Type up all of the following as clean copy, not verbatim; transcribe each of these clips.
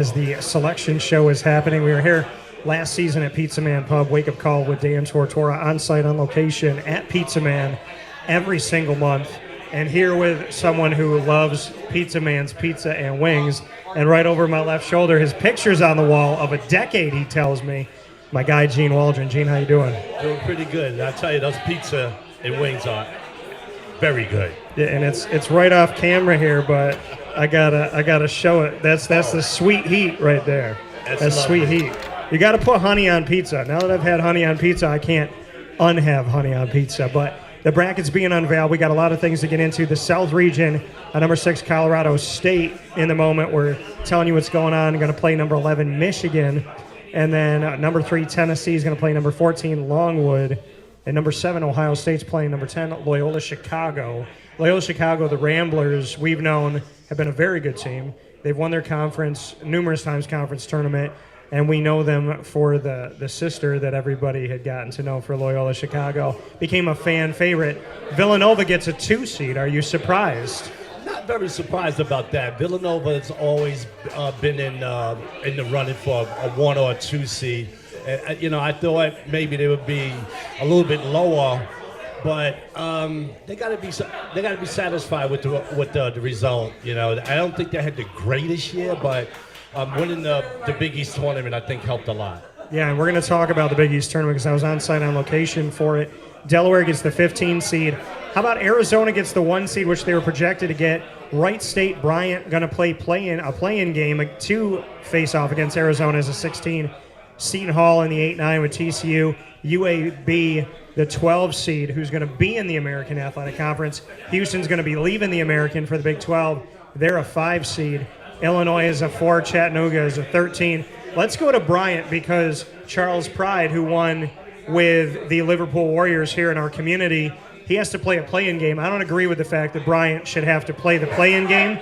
As the selection show is happening, we were here last season at Pizza Man Pub, Wake Up Call with Dan Tortora, on site on location at Pizza Man every single month. And here with someone who loves Pizza Man's pizza and wings. And right over my left shoulder, his picture's on the wall of a decade, he tells me. My guy, Gene Waldron. Gene, how you doing? Doing pretty good. I tell you, those pizza and wings are very good. Yeah, and it's right off camera here, but I gotta show it. That's the sweet heat right there. That's sweet heat. You got to put honey on pizza. Now that I've had honey on pizza, I can't unhave honey on pizza. But the bracket's being unveiled. We got a lot of things to get into. The South region, number 6 Colorado State in the moment. We're telling you what's going on. Going to play number 11 Michigan, and then number 3 Tennessee is going to play number 14 Longwood. And number 7, Ohio State's playing number 10, Loyola Chicago. Loyola Chicago, the Ramblers, we've known, have been a very good team. They've won their conference, numerous times conference tournament, and we know them for the sister that everybody had gotten to know for Loyola Chicago. Became a fan favorite. Villanova gets a 2 seed. Are you surprised? Not very surprised about that. Villanova has always been in the running for a 1 or a 2 seed. I thought maybe they would be a little bit lower, but they got to be satisfied with the result. I don't think they had the greatest year, but winning the Big East tournament I think helped a lot. Yeah, and we're going to talk about the Big East tournament because I was on site on location for it. Delaware gets the 15 seed. How about Arizona gets the 1 seed, which they were projected to get? Wright State Bryant going to play a play-in game to face off against Arizona as a 16. Seton Hall in the 8-9 with TCU. UAB, the 12 seed, who's going to be in the American Athletic Conference. Houston's going to be leaving the American for the Big 12. They're a 5 seed. Illinois is a 4. Chattanooga is a 13. Let's go to Bryant because Charles Pride, who won with the Liverpool Warriors here in our community, he has to play a play-in game. I don't agree with the fact that Bryant should have to play the play-in game.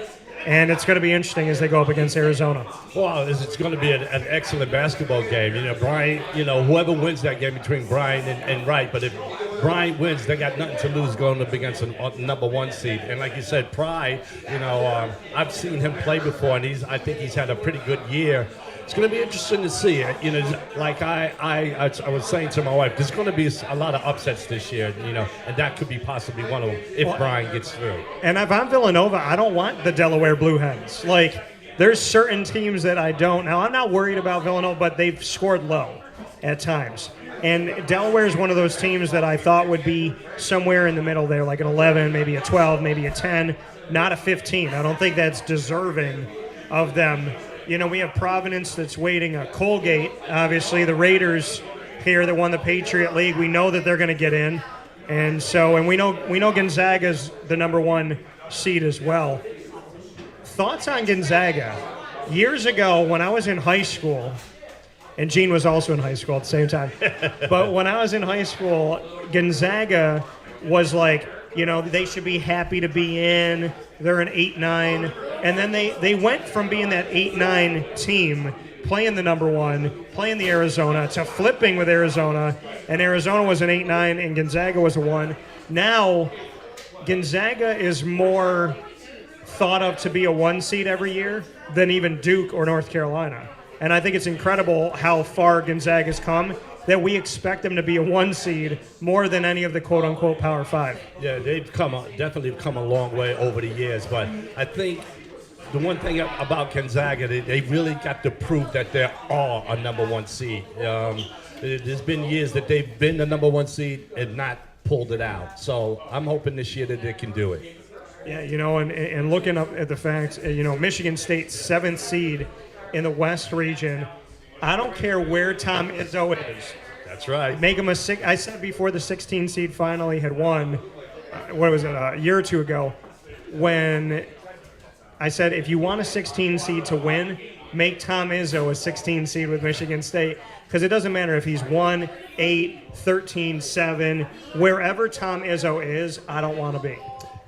And it's going to be interesting as they go up against Arizona. Well, it's going to be an excellent basketball game. Bryant, whoever wins that game between Bryant and Wright, but if Bryant wins, they got nothing to lose going up against a number 1 seed. And like you said, Pride, I've seen him play before, and I think he's had a pretty good year. It's going to be interesting to see. Like I was saying to my wife, there's going to be a lot of upsets this year, and that could be possibly one of them if Brian gets through. And if I'm Villanova, I don't want the Delaware Blue Hens. Like, there's certain teams that I don't. Now, I'm not worried about Villanova, but they've scored low at times. And Delaware is one of those teams that I thought would be somewhere in the middle there, like an 11, maybe a 12, maybe a 10, not a 15. I don't think that's deserving of them. We have Providence that's waiting. Colgate, obviously, the Raiders here that won the Patriot League. We know that they're going to get in, and we know Gonzaga's the number 1 seed as well. Thoughts on Gonzaga? Years ago, when I was in high school, and Gene was also in high school at the same time, but when I was in high school, Gonzaga was like, they should be happy to be in. They're an 8-9. And then they went from being that 8-9 team, playing the number 1, playing the Arizona, to flipping with Arizona. And Arizona was an 8-9 and Gonzaga was a 1. Now, Gonzaga is more thought of to be a 1 seed every year than even Duke or North Carolina. And I think it's incredible how far Gonzaga's come, that we expect them to be a 1 seed more than any of the quote-unquote Power 5. Yeah, they've definitely come a long way over the years. But I think the one thing about Gonzaga, they really got to prove that they are a number 1 seed. There's been years that they've been the number 1 seed and not pulled it out. So I'm hoping this year that they can do it. Yeah, and looking up at the facts, Michigan State 7th seed in the West region. I don't care where Tom Izzo is. That's right. Make him a 6. I said before the 16 seed finally had won, a year or two ago, when I said if you want a 16 seed to win, make Tom Izzo a 16 seed with Michigan State, because it doesn't matter if he's 1, 8, 13, 7, wherever Tom Izzo is, I don't want to be.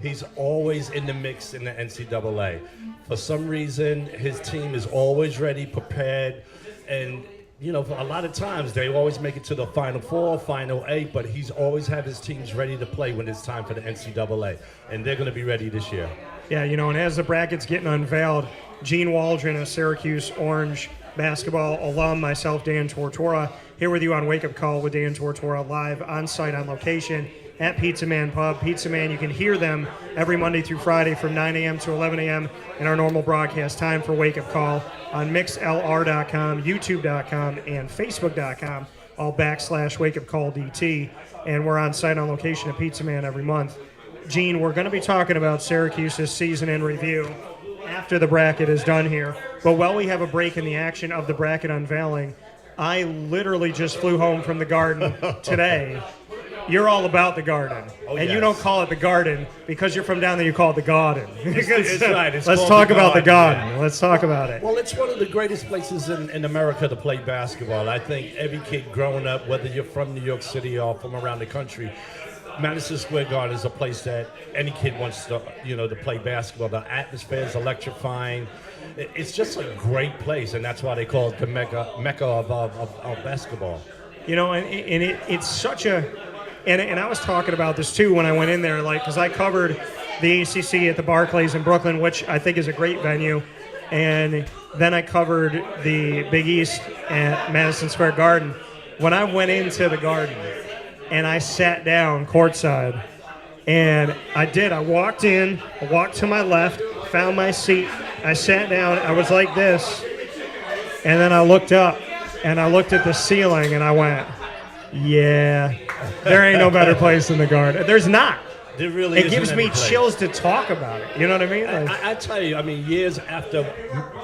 He's always in the mix in the NCAA. For some reason, his team is always ready, prepared, and for a lot of times they always make it to the Final 4, Final 8, but he's always had his teams ready to play when it's time for the NCAA, and they're going to be ready this year. Yeah, and as the bracket's getting unveiled, Gene Waldron, a Syracuse Orange basketball alum, myself, Dan Tortora, here with you on Wake Up Call with Dan Tortora, live on site on location at Pizza Man Pub. Pizza Man, you can hear them every Monday through Friday from 9 a.m. to 11 a.m. in our normal broadcast time for Wake Up Call on mixlr.com, youtube.com, and facebook.com, all / Wake Up Call DT. And we're on site on location at Pizza Man every month. Gene, we're going to be talking about Syracuse's season in review after the bracket is done here. But while we have a break in the action of the bracket unveiling, I literally just flew home from the Garden today. You're all about the Garden. Oh, and yes. You don't call it the Garden because you're from down there, you call it the Garden. It's right. It's Let's called talk the about the Garden, Garden. yeah. Let's talk about it. Well, it's one of the greatest places in America to play basketball. I think every kid growing up, whether you're from New York City or from around the country, Madison Square Garden is a place that any kid wants to, to play basketball. The atmosphere is electrifying. It's just a great place, and that's why they call it the mecca of basketball. It's such a... And I was talking about this, too, when I went in there, because I covered the ACC at the Barclays in Brooklyn, which I think is a great venue. And then I covered the Big East at Madison Square Garden. When I went into the Garden and I sat down courtside, and I walked in, I walked to my left, found my seat, I sat down, I was like this, and then I looked up, and I looked at the ceiling, and I went, yeah, there ain't no better place than the Garden. There's not. There really It gives me chills to talk about it. You know what I mean? I tell you, years after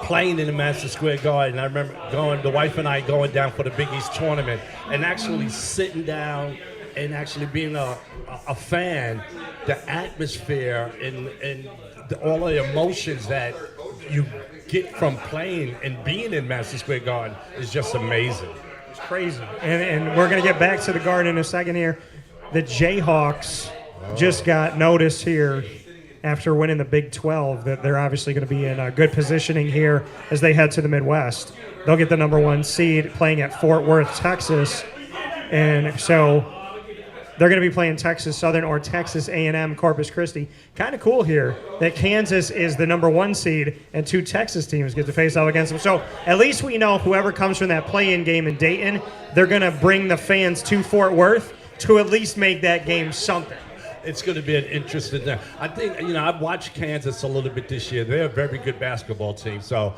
playing in the Madison Square Garden, I remember the wife and I going down for the Big East tournament and actually sitting down and actually being a fan, the atmosphere and all the emotions that you get from playing and being in Madison Square Garden is just amazing. It's crazy. And we're going to get back to the Garden in a second here. The Jayhawks just got notice here after winning the Big 12 that they're obviously going to be in a good positioning here as they head to the Midwest. They'll get the number 1 seed playing at Fort Worth, Texas. And so they're going to be playing Texas Southern or Texas A&M Corpus Christi. Kind of cool here that Kansas is the number 1 seed and 2 Texas teams get to face off against them. So at least we know whoever comes from that play-in game in Dayton, they're going to bring the fans to Fort Worth to at least make that game something. It's going to be an interesting thing. I think, I've watched Kansas a little bit this year. They're a very good basketball team. So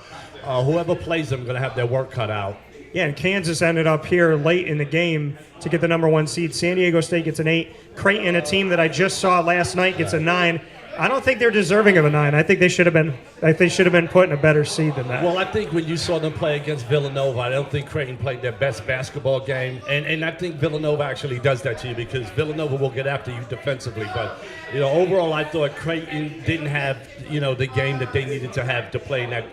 whoever plays them is going to have their work cut out. Yeah, and Kansas ended up here late in the game to get the number 1 seed. San Diego State gets an 8. Creighton, a team that I just saw last night, gets a 9. I don't think they're deserving of a 9. I think they should have been put in a better seed than that. Well, I think when you saw them play against Villanova, I don't think Creighton played their best basketball game. And I think Villanova actually does that to you because Villanova will get after you defensively. But, overall, I thought Creighton didn't have, the game that they needed to have to play in that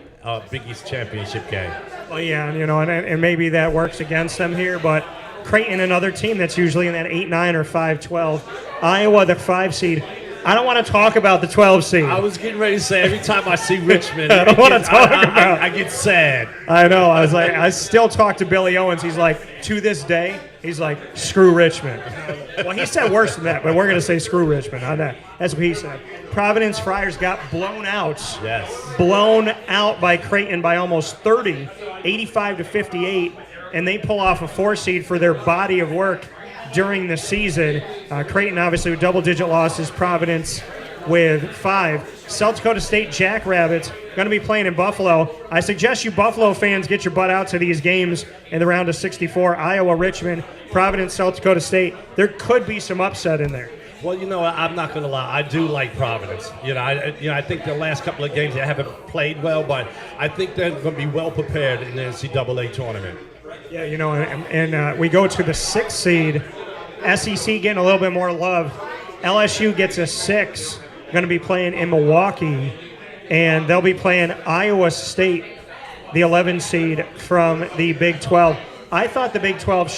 Big East championship game. Well, yeah, and maybe that works against them here, but Creighton, another team that's usually in that 8-9 or 5-12. Iowa, the 5 seed. I don't want to talk about the 12 seed. I was getting ready to say, every time I see Richmond, I don't want to talk about I get sad. I know. I still talk to Billy Owens. He's like, to this day, he's like, screw Richmond. Well, he said worse than that, but we're going to say screw Richmond on that. That's what he said. Providence Friars got blown out. Yes. Blown out by Creighton by almost 30, 85-58, and they pull off a 4 seed for their body of work during the season. Creighton obviously with double-digit losses, Providence with 5. South Dakota State Jackrabbits going to be playing in Buffalo. I suggest you Buffalo fans get your butt out to these games in the round of 64. Iowa, Richmond, Providence, South Dakota State. There could be some upset in there. Well, I'm not going to lie. I do like Providence. I think the last couple of games they haven't played well, but I think they're going to be well prepared in the NCAA tournament. Yeah, and we go to the 6th seed. SEC getting a little bit more love. LSU gets a 6. Going to be playing in Milwaukee, and they'll be playing Iowa State, the 11 seed from the Big 12. I thought the Big 12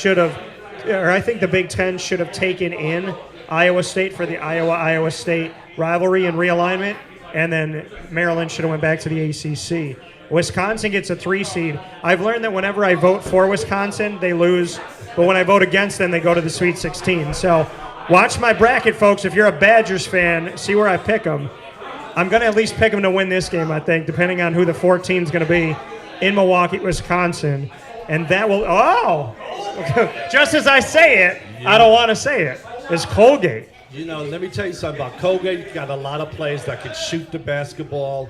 I think the Big 10 should have taken in Iowa State for the Iowa State rivalry and realignment, and then Maryland should have went back to the ACC. Wisconsin gets a 3 seed. I've learned that whenever I vote for Wisconsin, they lose, but when I vote against them, they go to the Sweet 16. So watch my bracket, folks. If you're a Badgers fan, see where I pick them. I'm going to at least pick them to win this game, I think, depending on who the 4th team's going to be in Milwaukee, Wisconsin. And that will, just as I say it, I don't want to say it. It's Colgate. You know, let me tell you something about Colgate. You got a lot of players that can shoot the basketball.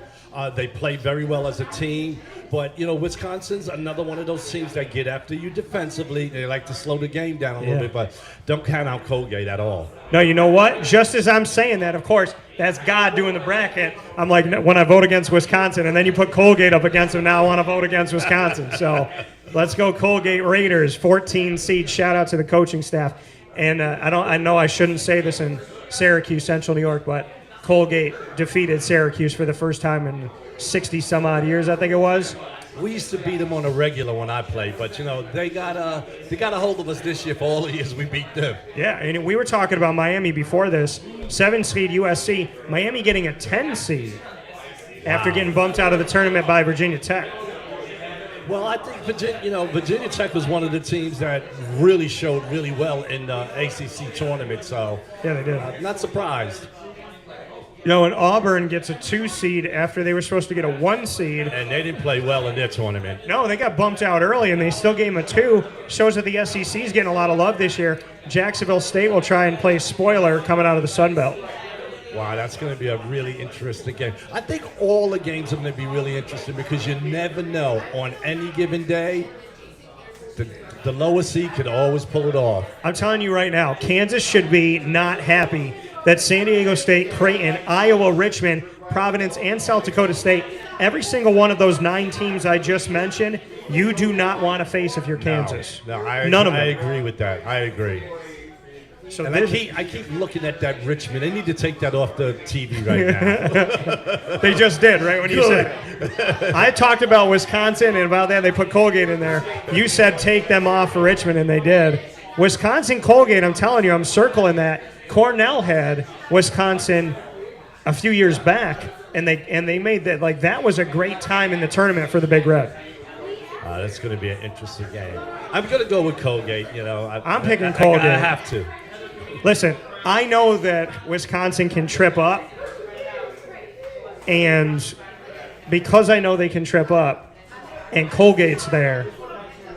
They play very well as a team. But, you know, Wisconsin's another one of those teams that get after you defensively. They like to slow the game down a little bit, but don't count out Colgate at all. No, you know what? Just as I'm saying that, of course, that's God doing the bracket. I'm like, when I vote against Wisconsin, and then you put Colgate up against them, now I want to vote against Wisconsin. So let's go Colgate Raiders, 14 seed. Shout out to the coaching staff. And I know I shouldn't say this in Syracuse, Central New York, but Colgate defeated Syracuse for the first time in 60-some-odd years, I think it was. We used to beat them on a regular when I played, but, you know, they got a hold of us this year for all the years we beat them. Yeah, and we were talking about Miami before this. 7 seed USC, Miami getting a 10 seed after getting bumped out of the tournament by Virginia Tech. Well, I think Virginia Tech was one of the teams that really showed really well in the ACC tournament, so yeah, they did. I'm not surprised. You know, and Auburn gets a 2 seed after they were supposed to get a 1 seed. And they didn't play well in their tournament. No, they got bumped out early, and they still gave them a 2. Shows that the SEC is getting a lot of love this year. Jacksonville State will try and play spoiler coming out of the Sun Belt. Wow, that's going to be a really interesting game. I think all the games are going to be really interesting because you never know. On any given day, the lower seed could always pull it off. I'm telling you right now, Kansas should be not happy that San Diego State, Creighton, Iowa, Richmond, Providence, and South Dakota State, every single one of those 9 teams I just mentioned, you do not want to face if you're Kansas. No, none of them. I agree with that. I agree. So and I keep looking at that Richmond. They need to take that off the TV right now. They just did, right, when you said it. I talked about Wisconsin, and about that they put Colgate in there. You said take them off for Richmond, and they did. Wisconsin, Colgate, I'm telling you, I'm circling that. Cornell had Wisconsin a few years back, and they made that, like, that was a great time in the tournament for the Big Red. That's going to be an interesting game. I'm going to go with Colgate. You know, I'm picking Colgate. I have to. Listen, I know that Wisconsin can trip up, and because I know they can trip up, and Colgate's there,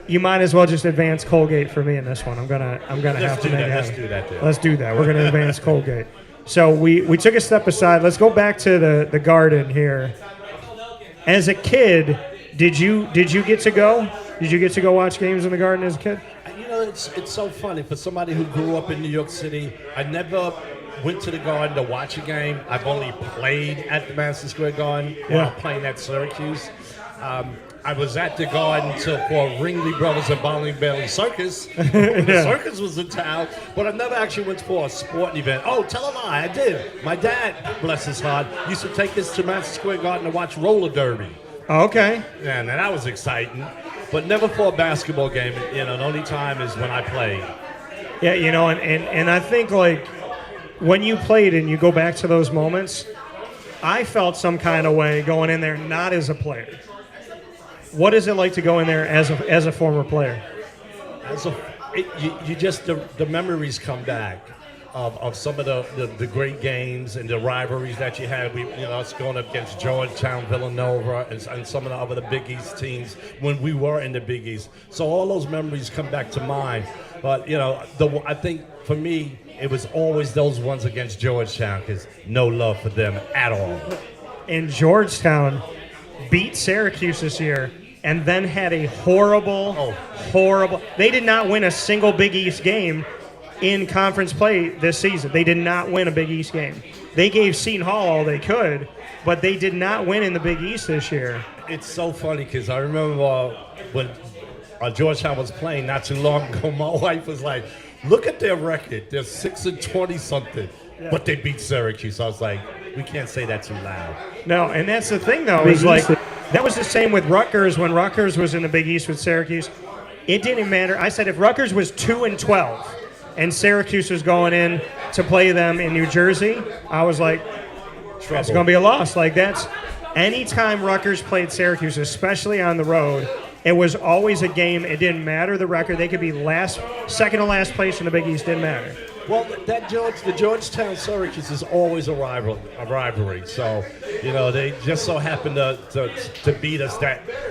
you might as well just advance Colgate for me in this one. I'm gonna have to make it happen. Let's do that. Let's do that. We're gonna advance Colgate. So we took a step aside. Let's go back to the Garden here. As a kid, did you get to go? Did you get to go watch games in the Garden as a kid? You know, it's so funny for somebody who grew up in New York City. I never went to the Garden to watch a game. I've only played at the Madison Square Garden while playing at Syracuse. I was at the Garden for Ringley Brothers and Baldwinsville Circus. The circus was in town, but I never actually went for a sporting event. Oh, tell a lie, I did. My dad, bless his heart, used to take us to Madison Square Garden to watch roller derby. Oh, okay. Yeah, and that was exciting, but never for a basketball game. You know, the only time is when I played. Yeah, you know, and I think, like, when you played and you go back to those moments, I felt some kind of way going in there not as a player. What is it like to go in there as a former player? You just the memories come back of some of the great games and the rivalries that you had. Us going up against Georgetown, Villanova, and some of the other Big East teams when we were in the Big East. So all those memories come back to mind. But I think for me it was always those ones against Georgetown because no love for them at all. And Georgetown beat Syracuse this year. And then had a horrible. They did not win a single Big East game in conference play this season. They did not win a Big East game. They gave Seton Hall all they could, but they did not win in the Big East this year. It's so funny because I remember when Georgetown was playing not too long ago, my wife was like, look at their record. They're 6-20 something, but they beat Syracuse. I was like, we can't say that too loud. No, and that's the thing, though, is like, that was the same with Rutgers when Rutgers was in the Big East with Syracuse. It didn't matter. I said if Rutgers was 2-12 and Syracuse was going in to play them in New Jersey, I was like, that's going to be a loss. Like, that's anytime Rutgers played Syracuse, especially on the road, it was always a game. It didn't matter the record. They could be second to last place in the Big East. Didn't matter. Well, the Georgetown Syracuse is always a rivalry. So, they just so happened to beat us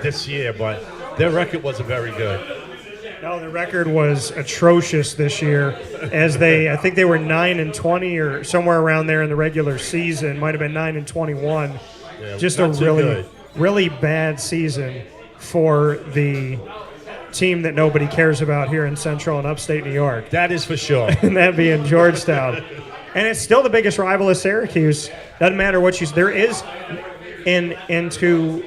this year, but their record wasn't very good. No, the record was atrocious this year, as I think they were 9-20 or somewhere around there in the regular season. Might have been 9-21. Yeah, just a really bad season for the team that nobody cares about here in Central and Upstate New York. That is for sure. And that being Georgetown, and it's still the biggest rival of Syracuse. Doesn't matter what there is, and to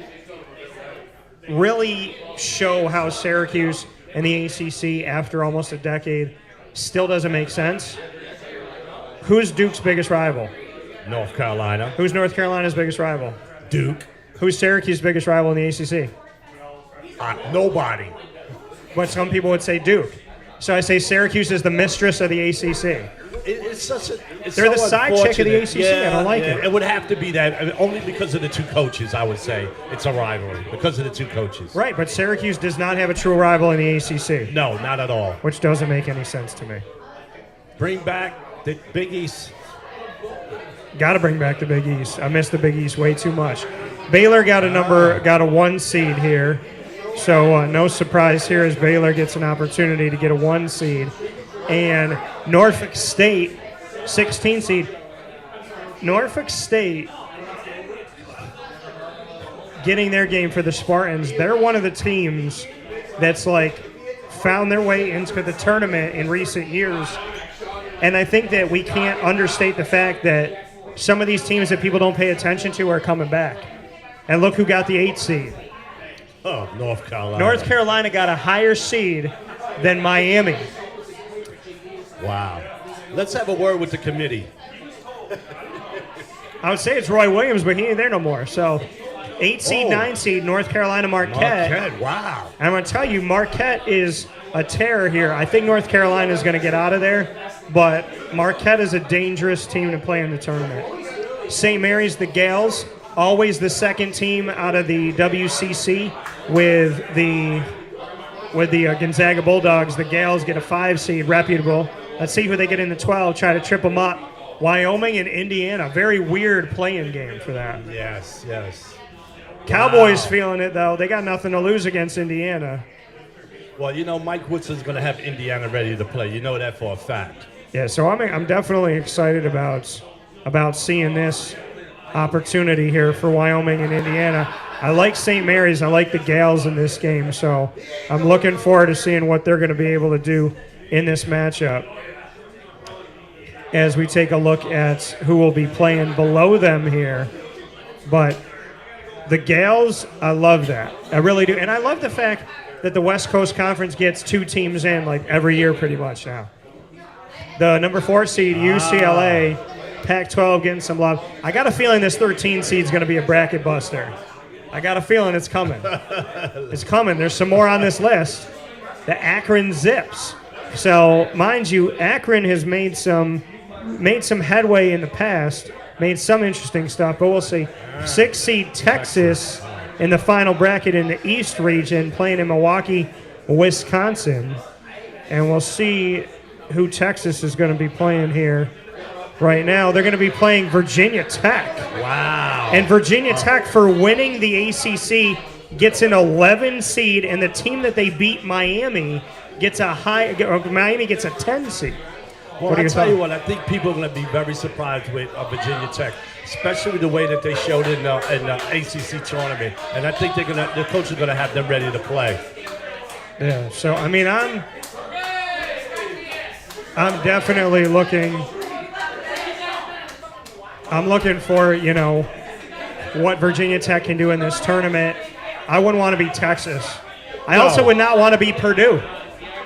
really show how Syracuse and the ACC, after almost a decade, still doesn't make sense. Who's Duke's biggest rival? North Carolina. Who's North Carolina's biggest rival? Duke. Who's Syracuse's biggest rival in the ACC? Nobody. But some people would say Duke. So I say Syracuse is the mistress of the ACC. They're the side chick of the ACC. Yeah, I don't like it. It would have to be that, only because of the two coaches, I would say. It's a rivalry, because of the two coaches. Right, but Syracuse does not have a true rival in the ACC. No, not at all. Which doesn't make any sense to me. Bring back the Big East. Got to bring back the Big East. I miss the Big East way too much. Baylor got a 1 seed here. So no surprise here as Baylor gets an opportunity to get a 1 seed. And Norfolk State, 16 seed. Norfolk State getting their game for the Spartans. They're one of the teams that's found their way into the tournament in recent years. And I think that we can't understate the fact that some of these teams that people don't pay attention to are coming back. And look who got the 8 seed. Oh, North Carolina. North Carolina got a higher seed than Miami. Wow. Let's have a word with the committee. I would say it's Roy Williams, but he ain't there no more. So 8 seed, 9 seed, North Carolina Marquette. Marquette, wow. And I'm going to tell you, Marquette is a terror here. I think North Carolina is going to get out of there, but Marquette is a dangerous team to play in the tournament. St. Mary's, the Gales, always the second team out of the WCC with the Gonzaga Bulldogs. The Gales get a 5 seed, reputable. Let's see who they get in the 12, try to trip them up. Wyoming and Indiana, very weird playing game for that. Yes. Cowboys feeling it, though. They got nothing to lose against Indiana. Well, Mike Woodson's going to have Indiana ready to play. You know that for a fact. Yeah, so I'm definitely excited about seeing this opportunity here for Wyoming and Indiana. I like St. Mary's. I like the Gales in this game, so I'm looking forward to seeing what they're going to be able to do in this matchup as we take a look at who will be playing below them here. But the Gales, I love that. I really do. And I love the fact that the West Coast Conference gets 2 teams in every year pretty much now. The number 4 seed, UCLA, Pac-12 getting some love. I got a feeling this 13 seed is going to be a bracket buster. I got a feeling it's coming. It's coming. There's some more on this list. The Akron Zips. So, mind you, Akron has made some headway in the past, made some interesting stuff, but we'll see. 6 seed Texas in the final bracket in the East region, playing in Milwaukee, Wisconsin. And we'll see who Texas is going to be playing here. Right now, they're going to be playing Virginia Tech. Wow. And Virginia Tech, for winning the ACC, gets an 11 seed, and the team that they beat, Miami, gets Miami gets a 10 seed. Well, I'll tell you what, I think people are going to be very surprised with Virginia Tech, especially the way that they showed in the ACC tournament. And I think the coach is going to have them ready to play. Yeah, so, I mean, I'm definitely looking for, what Virginia Tech can do in this tournament. I wouldn't want to be Texas. I also would not want to be Purdue.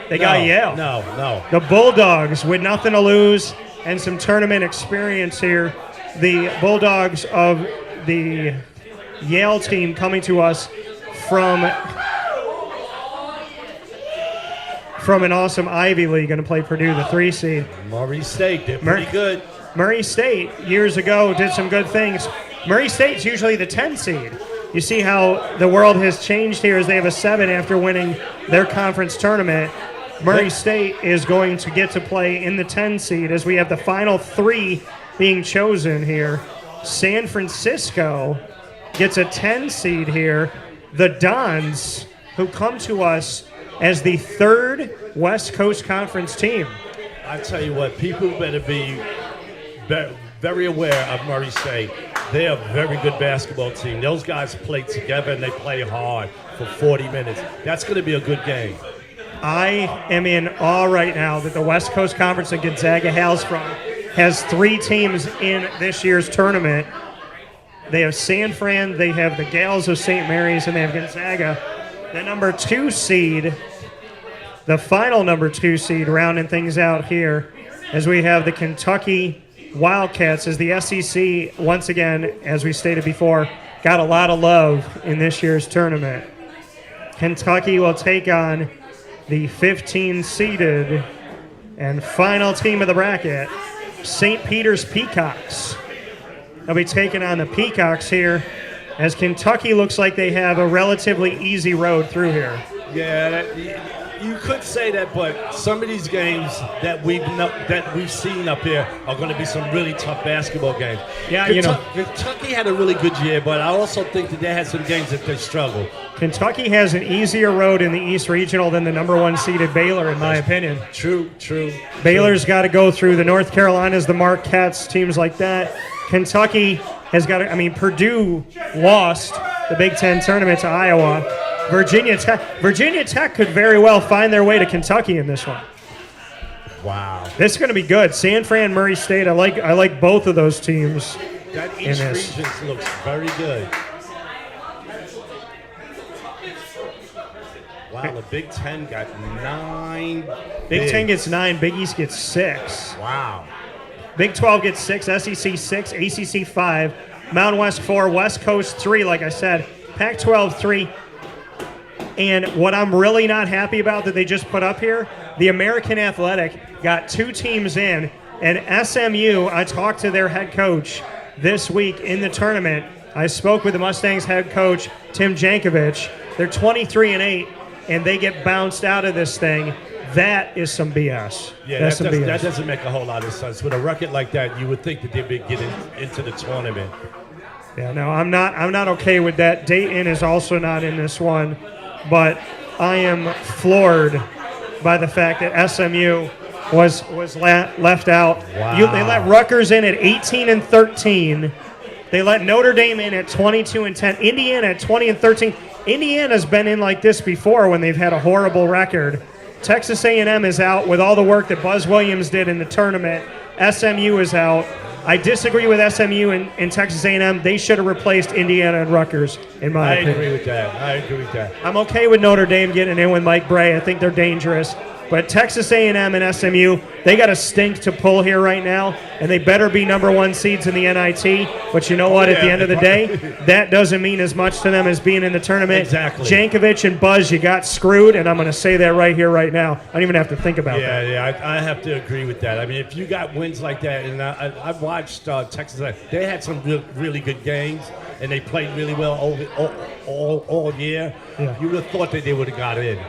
They got Yale. No. The Bulldogs with nothing to lose and some tournament experience here. The Bulldogs of the Yale team coming to us from an awesome Ivy League, going to play Purdue, the 3 seed. Murray State, they're pretty good. Murray State, years ago, did some good things. Murray State's usually the 10 seed. You see how the world has changed here as they have a 7 after winning their conference tournament. Murray State is going to get to play in the 10 seed as we have the final 3 being chosen here. San Francisco gets a 10 seed here. The Dons, who come to us as the 3rd West Coast Conference team. I tell you what, people better be very aware of Murray State. They're a very good basketball team. Those guys play together and they play hard for 40 minutes. That's going to be a good game. I am in awe right now that the West Coast Conference that Gonzaga hails from has 3 teams in this year's tournament. They have San Fran, they have the Gales of St. Mary's, and they have Gonzaga. The number 2 seed, the final number 2 seed, rounding things out here as we have the Kentucky Wildcats as the SEC, once again, as we stated before, got a lot of love in this year's tournament. Kentucky will take on the 15-seeded and final team of the bracket, St. Peter's Peacocks. They'll be taking on the Peacocks here as Kentucky looks like they have a relatively easy road through here. Yeah, you could say that, but some of these games that we've seen up here are going to be some really tough basketball games. Yeah, Kentucky had a really good year, but I also think that they had some games that they struggled. Kentucky has an easier road in the East Regional than the number 1 seeded Baylor, in my opinion. True. Baylor's got to go through the North Carolinas, the Marquettes, teams like that. Kentucky has got to, Purdue lost the Big Ten tournament to Iowa. Virginia Tech could very well find their way to Kentucky in this one. Wow. This is going to be good. San Fran, Murray State, I like both of those teams. That East region looks very good. Wow, the Big Ten got 9. Big Ten gets 9, Big East gets 6. Wow. Big 12 gets 6, SEC 6, ACC 5, Mountain West 4, West Coast 3, like I said, Pac-12 3. And what I'm really not happy about that they just put up here, the American Athletic got 2 teams in, and SMU, I talked to their head coach this week in the tournament. I spoke with the Mustangs head coach, Tim Jankovic. They're 23-8, and they get bounced out of this thing. That is some BS. Yeah, that doesn't make a whole lot of sense. With a record like that, you would think that they'd be getting into the tournament. Yeah, no, I'm not okay with that. Dayton is also not in this one, but I am floored by the fact that SMU was left out. Wow. They let Rutgers in at 18-13. They let Notre Dame in at 22-10. Indiana at 20-13. Indiana's been in like this before when they've had a horrible record. Texas A&M is out with all the work that Buzz Williams did in the tournament. SMU is out. I disagree with SMU and Texas A&M. They should have replaced Indiana and Rutgers, in my opinion. I agree with that. I'm okay with Notre Dame getting in with Mike Bray. I think they're dangerous. But Texas A&M and SMU, they got a stink to pull here right now, and they better be number 1 seeds in the NIT. But you know what? At the end of the day, that doesn't mean as much to them as being in the tournament. Exactly. Jankovic and Buzz, you got screwed, and I'm going to say that right here, right now. I don't even have to think about that. Yeah, I have to agree with that. I mean, if you got wins like that, and I've watched Texas, they had some really good games, and they played really well all year. Yeah. You would have thought that they would have got in.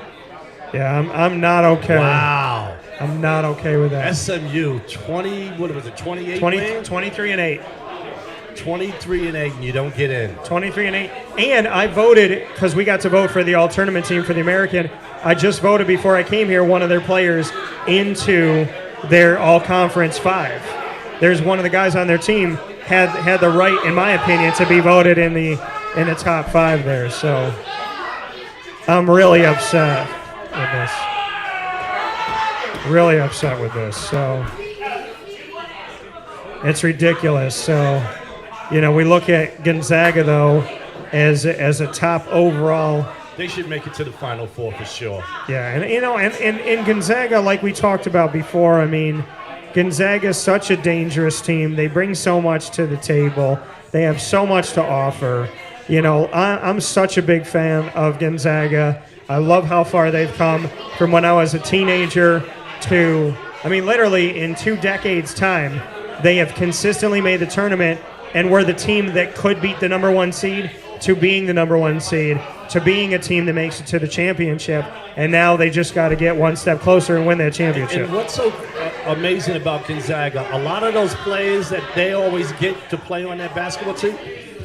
Yeah, I'm not okay. Wow. I'm not okay with that. SMU, 28 23-8. 23-8, and you don't get in. 23-8. And I voted, because we got to vote for the all-tournament team for the American. I just voted before I came here one of their players into their all-conference 5. There's one of the guys on their team had the right, in my opinion, to be voted in the top 5 there. So I'm really upset with this. Really upset with this. So it's ridiculous. So, we look at Gonzaga, though, as a top overall. They should make it to the Final Four for sure. Yeah, and Gonzaga, like we talked about before, Gonzaga is such a dangerous team. They bring so much to the table. They have so much to offer. I'm such a big fan of Gonzaga. I love how far they've come from when I was a teenager to, literally in 2 decades' time, they have consistently made the tournament and were the team that could beat the number 1 seed to being the number 1 seed, to being a team that makes it to the championship, and now they just got to get one step closer and win that championship. And what's so amazing about Gonzaga, a lot of those players that they always get to play on that basketball team,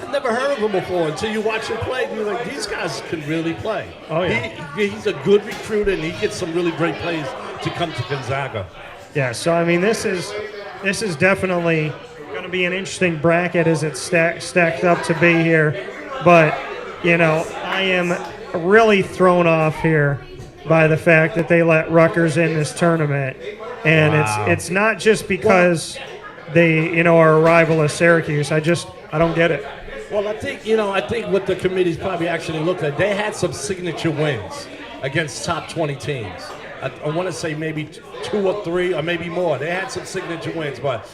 I've never heard of them before until you watch them play. And you're like, these guys can really play. Oh, yeah. He's a good recruiter, and he gets some really great players to come to Gonzaga. Yeah, so I mean, this is definitely going to be an interesting bracket as it's stacked up to be here. But, you know, I am really thrown off here by the fact that they let Rutgers in this tournament. And Wow. it's not just because they, you know, are a rival of Syracuse. I don't get it. Well, I think what the committee's probably actually looked at, they had some signature wins against top 20 teams. I want to say maybe 2 or 3 or maybe more. They had some signature wins, but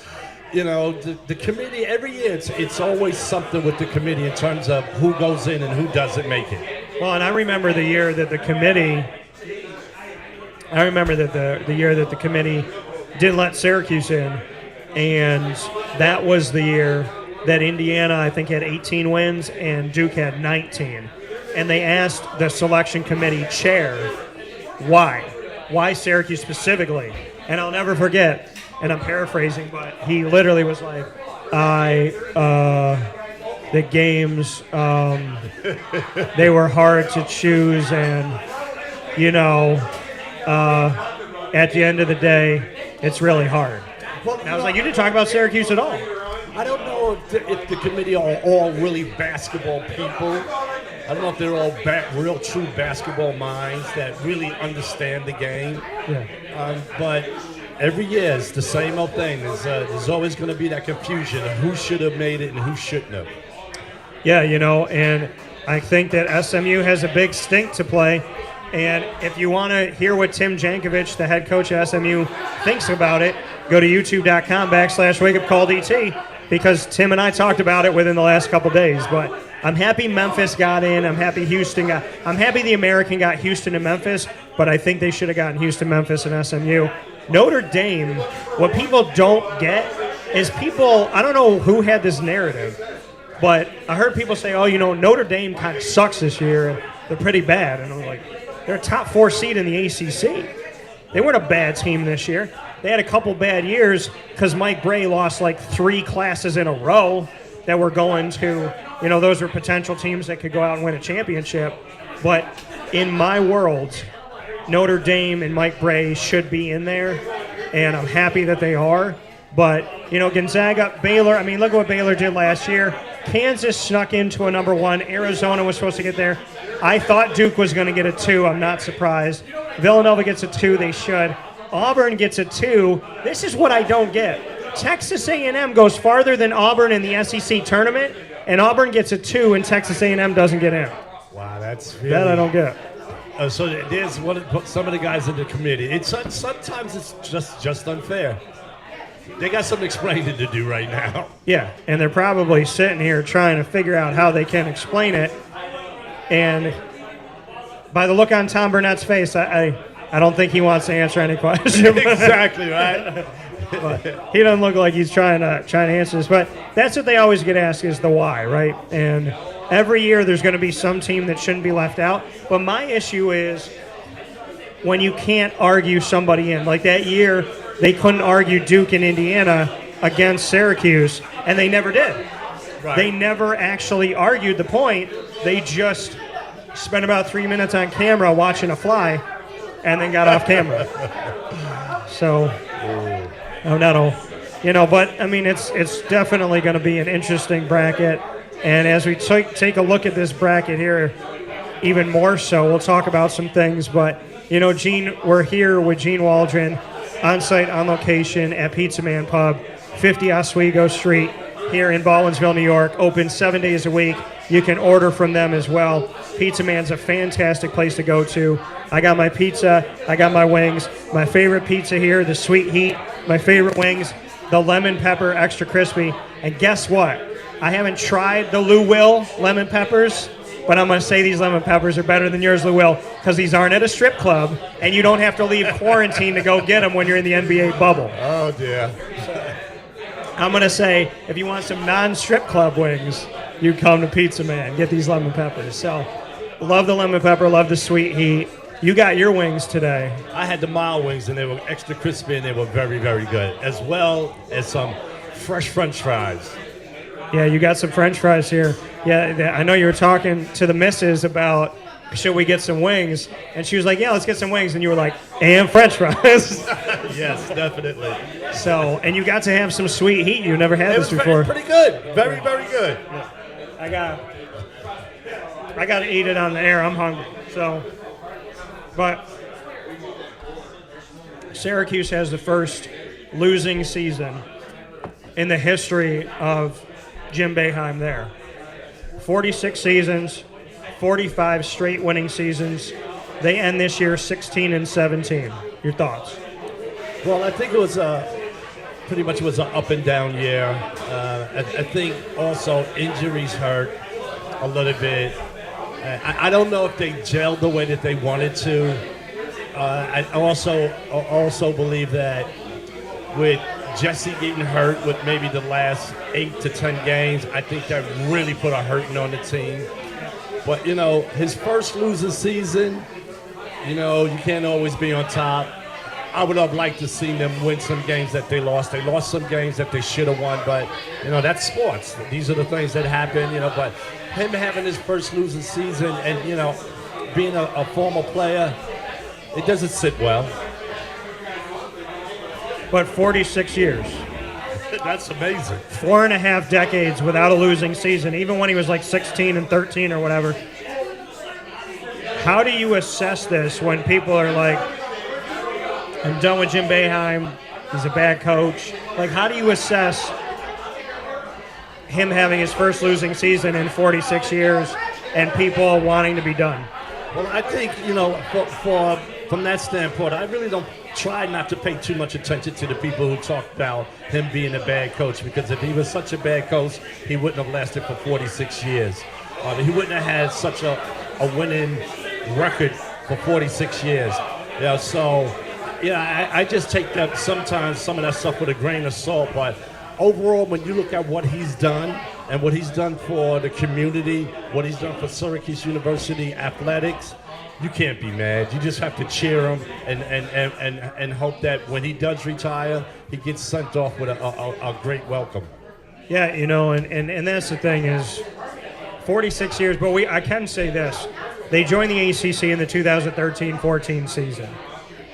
you know, the committee every year it's always something with the committee in terms of who goes in and who doesn't make it. Well, and I remember the year that the committee. I remember that the year that the committee didn't let Syracuse in, and that was the year that Indiana, I think, had 18 wins and Duke had 19. And they asked the selection committee chair why Syracuse specifically. And I'll never forget, and I'm paraphrasing, but he literally was like, the games, they were hard to choose, and, you know, at the end of the day, it's really hard. And I was like, you didn't talk about Syracuse at all. I don't know if the committee are all really basketball people. I don't know if they're all real true basketball minds that really understand the game. Yeah. But every year it's the same old thing. There's always going to be that confusion of who should have made it and who shouldn't have. Yeah, you know, and I think that SMU has a big stink to play. And if you want to hear what Tim Jankovic, the head coach of SMU, thinks about it, go to youtube.com/wakeupcalldt, because Tim and I talked about it within the last couple days. But I'm happy Memphis got in. I'm happy the American got Houston and Memphis, but I think they should have gotten Houston, Memphis, and SMU. Notre Dame, what people don't get is I don't know who had this narrative, but I heard people say, oh, you know, Notre Dame kind of sucks this year, and they're pretty bad. And I'm like, they're a top 4 seed in the ACC. They weren't a bad team this year. They had a couple bad years because Mike Brey lost like 3 classes in a row that were going to, you know, those were potential teams that could go out and win a championship. But in my world, Notre Dame and Mike Brey should be in there, and I'm happy that they are. But, you know, Gonzaga, Baylor, I mean, look at what Baylor did last year. Kansas snuck into a number 1. Arizona was supposed to get there. I thought Duke was going to get a 2. I'm not surprised. Villanova gets a 2. They should. Auburn gets a 2. This is what I don't get. Texas A&M goes farther than Auburn in the SEC tournament, and Auburn gets a 2, and Texas A&M doesn't get in. Wow, that's really... That I don't get. So there's some of the guys in the committee. Sometimes it's just unfair. They got some explaining to do right now. Yeah, and they're probably sitting here trying to figure out how they can explain it. And by the look on Tom Burnett's face, I don't think he wants to answer any question. Exactly, right? But he doesn't look like he's trying to answer this. But that's what they always get asked is the why, right? And every year there's going to be some team that shouldn't be left out. But my issue is when you can't argue somebody in. Like that year, they couldn't argue Duke and Indiana against Syracuse, and they never did. Right. They never actually argued the point. They just spent about 3 minutes on camera watching a fly and then got off camera. So, you know, but I mean, it's definitely going to be an interesting bracket. And as we take a look at this bracket here, even more so, we'll talk about some things. But, you know, Gene, we're here with Gene Waldron, on site, on location at Pizza Man Pub, 50 Oswego Street, here in Baldwinsville, New York. Open 7 days a week. You can order from them as well. Pizza Man's a fantastic place to go to. I got my pizza. I got my wings. My favorite pizza here, the Sweet Heat. My favorite wings, the lemon pepper extra crispy. And guess what? I haven't tried the Lou Will lemon peppers, but I'm going to say these lemon peppers are better than yours, Lou Will, because these aren't at a strip club, and you don't have to leave quarantine to go get them when you're in the NBA bubble. Oh, dear. I'm going to say, if you want some non-strip club wings, you come to Pizza Man, get these lemon peppers. So, love the lemon pepper, love the sweet heat. You got your wings today. I had the mild wings, and they were extra crispy, and they were very, very good, as well as some fresh French fries. Yeah, you got some French fries here. Yeah, I know you were talking to the missus about should we get some wings, and she was like, yeah, let's get some wings, and you were like, and French fries. Yes, definitely. So, and you got to have some sweet heat. You never had It this was before. pretty good. Very, very good. I got to eat it on the air. I'm hungry. So, but Syracuse has the first losing season in the history of Jim Boeheim there. 46 seasons, 45 straight winning seasons. They end this year 16-17. Your thoughts? Well, I think it was pretty much was an up and down year. I think also injuries hurt a little bit. I don't know if they gelled the way that they wanted to. I also believe that with Jesse getting hurt with maybe the last 8 to 10 games, I think that really put a hurting on the team. But, you know, his first losing season, you know, you can't always be on top. I would have liked to see them win some games that they lost. They lost some games that they should have won, but, you know, that's sports. These are the things that happen, you know, but him having his first losing season and, you know, being a former player, it doesn't sit well. But 46 years. That's amazing. 4.5 decades without a losing season, even when he was like 16-13 or whatever. How do you assess this when people are like, I'm done with Jim Boeheim, he's a bad coach? Like, how do you assess him having his first losing season in 46 years and people wanting to be done? Well, I think, you know, from that standpoint, I really don't try not to pay too much attention to the people who talk about him being a bad coach, because if he was such a bad coach, he wouldn't have lasted for 46 years. He wouldn't have had such a winning record for 46 years. Yeah, so, yeah, I just take that sometimes, some of that stuff with a grain of salt, but overall, when you look at what he's done and what he's done for the community, what he's done for Syracuse University athletics, you can't be mad. You just have to cheer him and hope that when he does retire, he gets sent off with a great welcome. Yeah, you know, and that's the thing is 46 years, but I can say this. They joined the ACC in the 2013-14 season.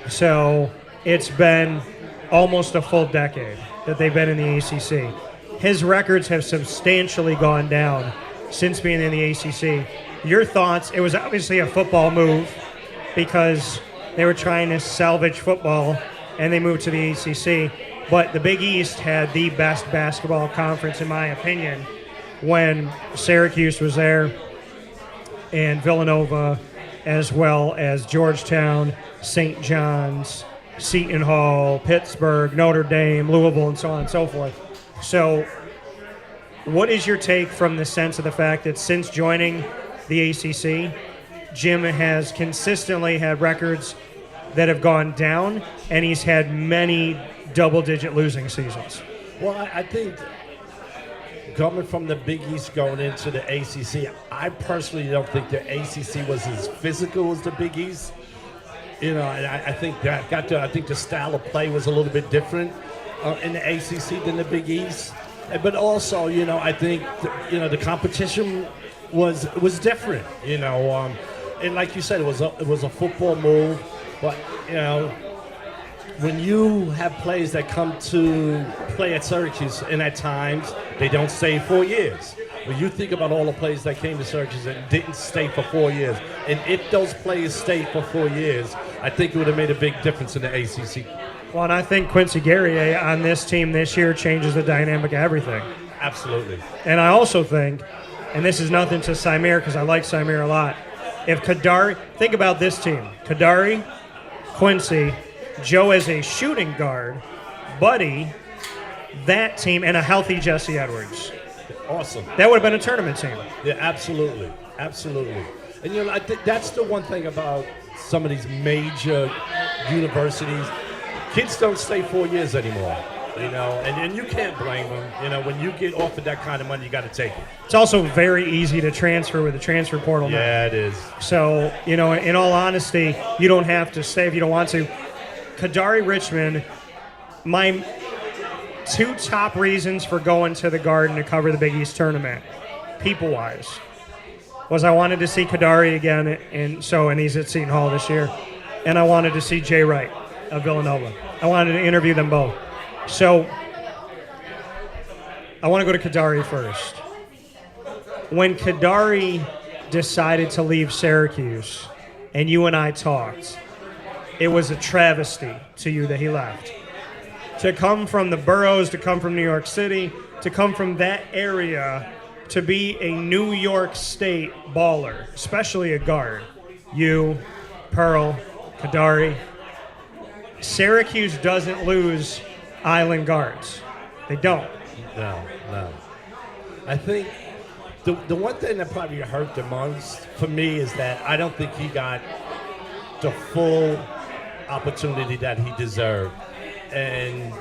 So it's been almost a full decade that they've been in the ACC. His records have substantially gone down since being in the ACC. Your thoughts? It was obviously a football move because they were trying to salvage football and they moved to the ACC. But the Big East had the best basketball conference, in my opinion, when Syracuse was there and Villanova, as well as Georgetown, St. John's, Seton Hall, Pittsburgh, Notre Dame, Louisville, and so on and so forth. So what is your take from the sense of the fact that since joining the ACC, Jim has consistently had records that have gone down, and he's had many double-digit losing seasons? Well, I think coming from the Big East going into the ACC, I personally don't think the ACC was as physical as the Big East. You know, I think I think the style of play was a little bit different in the ACC than the Big East. But also, you know, I think the competition was different. You know, and like you said, it was a football move. But you know, when you have players that come to play at Syracuse, and at times they don't stay 4 years. When you think about all the players that came to Syracuse and didn't stay for 4 years, and if those players stayed for 4 years, I think it would have made a big difference in the ACC. Well, and I think Quincy Guerrier on this team this year changes the dynamic of everything. Absolutely. And I also think, and this is nothing to Symir because I like Symir a lot, if Kadari, think about this team, Kadari, Quincy, Joe as a shooting guard, Buddy, that team, and a healthy Jesse Edwards. Awesome. That would have been a tournament team. Yeah, absolutely. Absolutely. And, you know, I think that's the one thing about some of these major universities. Kids don't stay 4 years anymore. and you can't blame him. When you get offered that kind of money, you got to take it. It's also very easy to transfer with the transfer portal now. Yeah, it is. So, in all honesty, you don't have to stay if you don't want to. Kadari Richmond, my 2 top reasons for going to the Garden to cover the Big East tournament, people-wise, was I wanted to see Kadari again, and he's at Seton Hall this year, and I wanted to see Jay Wright of Villanova. I wanted to interview them both. So I want to go to Kadari first. When Kadari decided to leave Syracuse, and you and I talked, it was a travesty to you that he left. To come from the boroughs, to come from New York City, to come from that area, to be a New York State baller, especially a guard. You, Pearl, Kadari. Syracuse doesn't lose island guards. They don't. No. I think the one thing that probably hurt the most for me is that I don't think he got the full opportunity that he deserved. And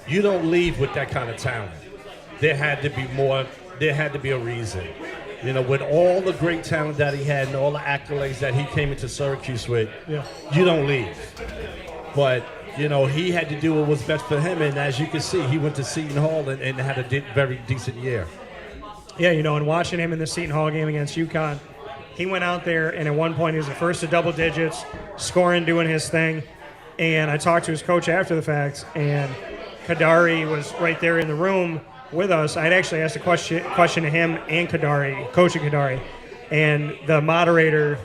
you don't leave with that kind of talent. There had to be more. There had to be a reason. With all the great talent that he had and all the accolades that he came into Syracuse with, you don't leave. But, he had to do what was best for him. And as you can see, he went to Seton Hall and had a very decent year. Yeah, and watching him in the Seton Hall game against UConn, he went out there, and at one point he was the first to double digits, scoring, doing his thing. And I talked to his coach after the fact, and Kadari was right there in the room with us. I'd actually asked a question to him and Kadari, coaching Kadari, and the moderator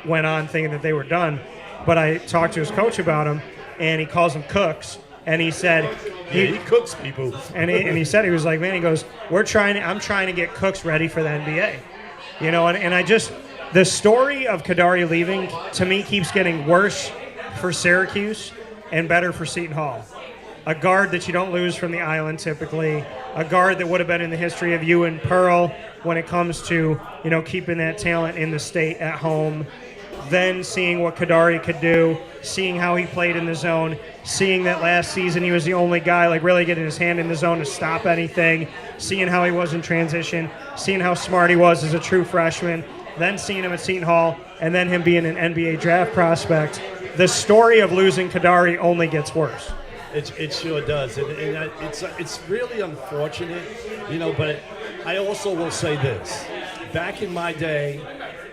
went on thinking that they were done. But I talked to his coach about him, and he calls them cooks. And he said he cooks people. And he said, he was like, man, he goes, I'm trying to get cooks ready for the NBA. And I just, the story of Kadari leaving to me keeps getting worse for Syracuse and better for Seton Hall. A guard that you don't lose from the island typically, a guard that would have been in the history of you and Pearl when it comes to, keeping that talent in the state at home. Then seeing what Kadari could do, seeing how he played in the zone, seeing that last season he was the only guy really getting his hand in the zone to stop anything, seeing how he was in transition, seeing how smart he was as a true freshman, then seeing him at Seton Hall, and then him being an NBA draft prospect. The story of losing Kadari only gets worse. It sure does, and it's really unfortunate, But I also will say this: back in my day,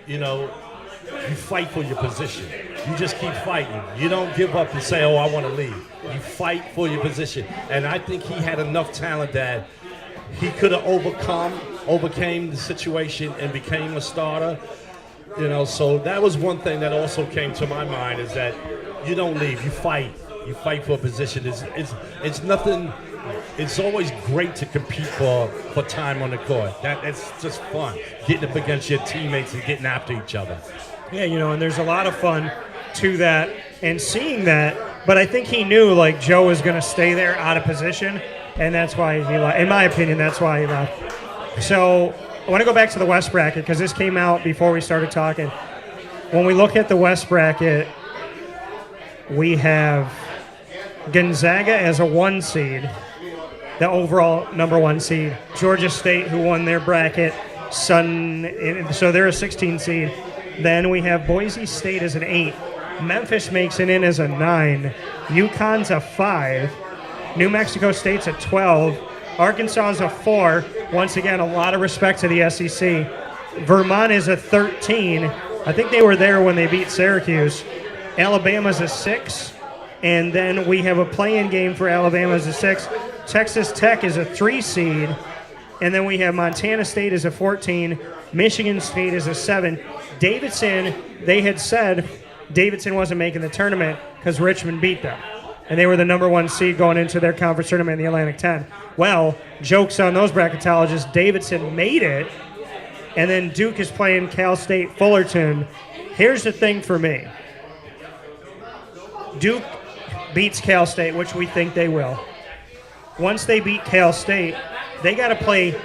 you fight for your position. You just keep fighting. You don't give up and say, "Oh, I want to leave." You fight for your position, and I think he had enough talent that he could have overcame the situation and became a starter. So that was one thing that also came to my mind is that you don't leave. You fight. You fight for a position. It's nothing. It's always great to compete for time on the court. It's just fun getting up against your teammates and getting after each other. Yeah, and there's a lot of fun to that and seeing that. But I think he knew Joe was going to stay there out of position, and that's why he left. In my opinion, that's why he left. So I want to go back to the West bracket because this came out before we started talking. When we look at the West bracket, we have Gonzaga as a 1 seed, the overall number 1 seed. Georgia State, who won their bracket, so they're a 16 seed. Then we have Boise State as an 8. Memphis makes it in as a 9. UConn's a 5. New Mexico State's a 12. Arkansas is a 4. Once again, a lot of respect to the SEC. Vermont is a 13. I think they were there when they beat Syracuse. Alabama's a 6. And then we have a play-in game for Alabama as a 6. Texas Tech is a 3 seed. And then we have Montana State as a 14. Michigan State is a 7. Davidson, they had said Davidson wasn't making the tournament because Richmond beat them. And they were the number 1 seed going into their conference tournament in the Atlantic 10. Well, joke's on those bracketologists. Davidson made it. And then Duke is playing Cal State Fullerton. Here's the thing for me. Duke beats Cal State, which we think they will. Once they beat Cal State, they got to play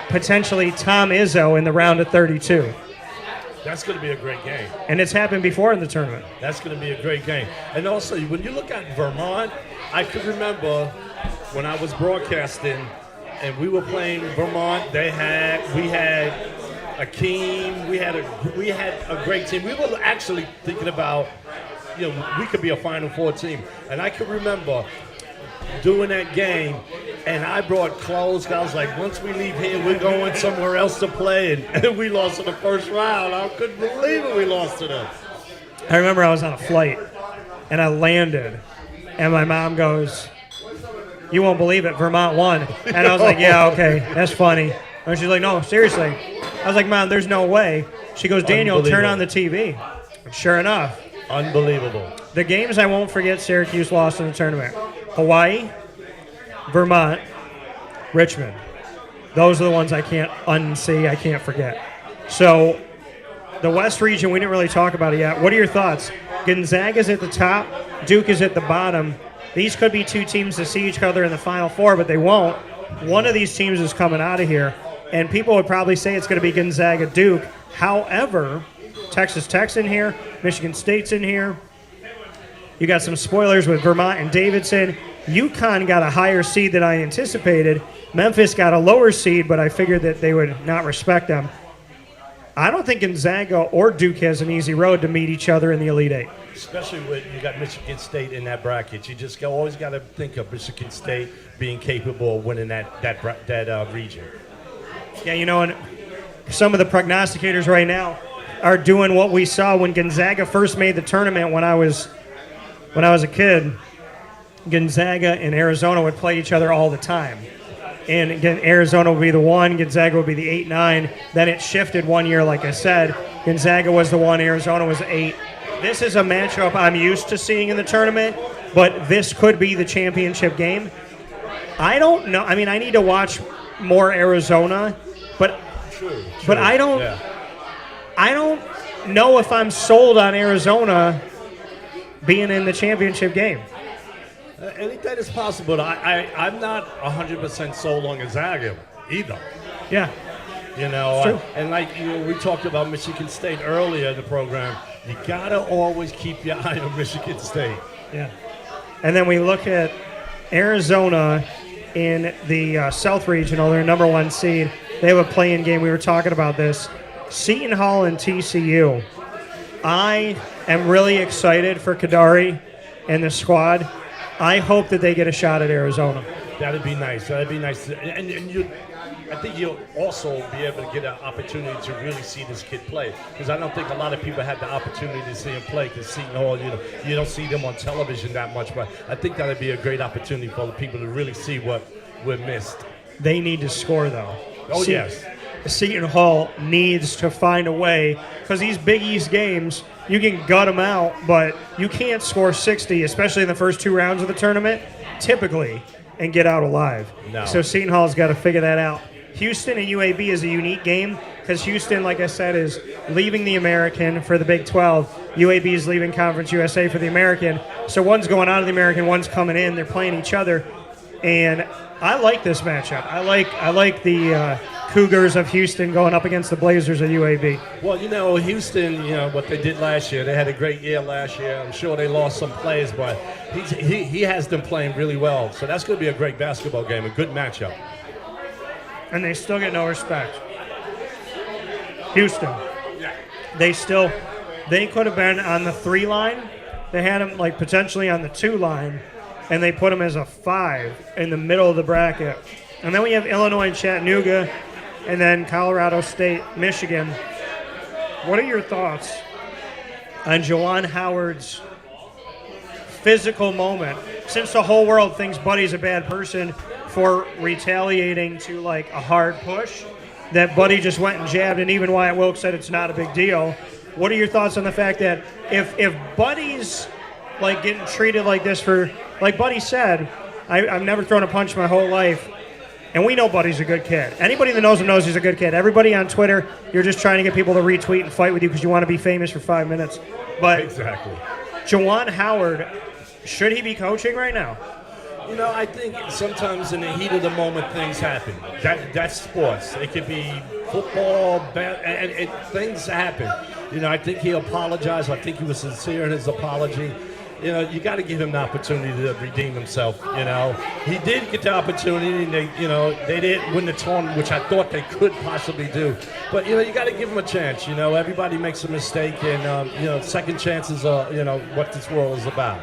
potentially Tom Izzo in the round of 32. That's going to be a great game. And it's happened before in the tournament. That's going to be a great game. And also, when you look at Vermont, I could remember when I was broadcasting and we were playing Vermont. We had Akeem. We had a great team. We were actually thinking about, we could be a Final Four team. And I could remember doing that game, and I brought clothes. I was like, once we leave here, we're going somewhere else to play. And we lost in the first round. I couldn't believe it. We lost to them. I remember I was on a flight, and I landed, and my mom goes, "You won't believe it, Vermont won." And I was like, "Yeah, okay, that's funny." And she's like, "No, seriously." I was like, "Mom, there's no way." She goes, "Daniel, turn on the TV." And sure enough. Unbelievable. The games I won't forget Syracuse lost in the tournament. Hawaii, Vermont, Richmond. Those are the ones I can't unsee, I can't forget. So the West region, we didn't really talk about it yet. What are your thoughts? Gonzaga's at the top, Duke is at the bottom. These could be two teams to see each other in the Final Four, but they won't. One of these teams is coming out of here, and people would probably say it's going to be Gonzaga-Duke. However, Texas Tech's in here, Michigan State's in here. You got some spoilers with Vermont and Davidson. UConn got a higher seed than I anticipated. Memphis got a lower seed, but I figured that they would not respect them. I don't think Gonzaga or Duke has an easy road to meet each other in the Elite Eight. Especially when you got Michigan State in that bracket. You just always got to think of Michigan State being capable of winning that region. Yeah, and some of the prognosticators right now are doing what we saw when Gonzaga first made the tournament when I was a kid. Gonzaga and Arizona would play each other all the time. And again, Arizona would be the 1, Gonzaga would be the 8-9. Then it shifted one year, like I said. Gonzaga was the 1, Arizona was the 8. This is a matchup I'm used to seeing in the tournament, but this could be the championship game. I don't know. I mean, I need to watch more Arizona, but I don't know if I'm sold on Arizona being in the championship game. Anything is possible. I'm not 100% sold on Gonzaga either. Yeah. And we talked about Michigan State earlier in the program. You got to always keep your eye on Michigan State. Yeah. And then we look at Arizona in the South Regional, their number 1 seed. They have a play-in game. We were talking about this. Seton Hall and TCU. I am really excited for Kadari and the squad. I hope that they get a shot at Arizona. That'd be nice. And I think you'll also be able to get an opportunity to really see this kid play, because I don't think a lot of people had the opportunity to see him play, because Seton Hall, you don't see them on television that much, but I think that'd be a great opportunity for the people to really see what we're missed. They need to score, though. Oh, yes. Seton Hall needs to find a way, because these Big East games, you can gut them out, but you can't score 60, especially in the first 2 rounds of the tournament, typically, and get out alive. No. So Seton Hall's got to figure that out. Houston and UAB is a unique game, because Houston, like I said, is leaving the American for the Big 12. UAB is leaving Conference USA for the American. So one's going out of the American, one's coming in. They're playing each other. And I like this matchup. I like the Cougars of Houston going up against the Blazers of UAB. Well, Houston, what they did last year, they had a great year last year. I'm sure they lost some players, but he has them playing really well. So that's going to be a great basketball game, a good matchup. And they still get no respect. Houston. Yeah. They could have been on the 3 line. They had them potentially on the 2 line, and they put them as a 5 in the middle of the bracket. And then we have Illinois and Chattanooga, and then Colorado State, Michigan. What are your thoughts on Juwan Howard's physical moment, since the whole world thinks Buddy's a bad person for retaliating to a hard push, that Buddy just went and jabbed, and even Wyatt Wilkes said it's not a big deal? What are your thoughts on the fact that if Buddy's getting treated like this for, like Buddy said, I've never thrown a punch my whole life, and we know Buddy's a good kid. Anybody that knows him knows he's a good kid. Everybody on Twitter, you're just trying to get people to retweet and fight with you because you want to be famous for 5 minutes. But exactly. Juwan Howard, should he be coaching right now? I think sometimes in the heat of the moment things happen. That's sports. It could be football, and things happen. I think he apologized. I think he was sincere in his apology. You got to give him the opportunity to redeem himself. He did get the opportunity, and they didn't win the tournament, which I thought they could possibly do. But you got to give him a chance. Everybody makes a mistake, and second chances are what this world is about.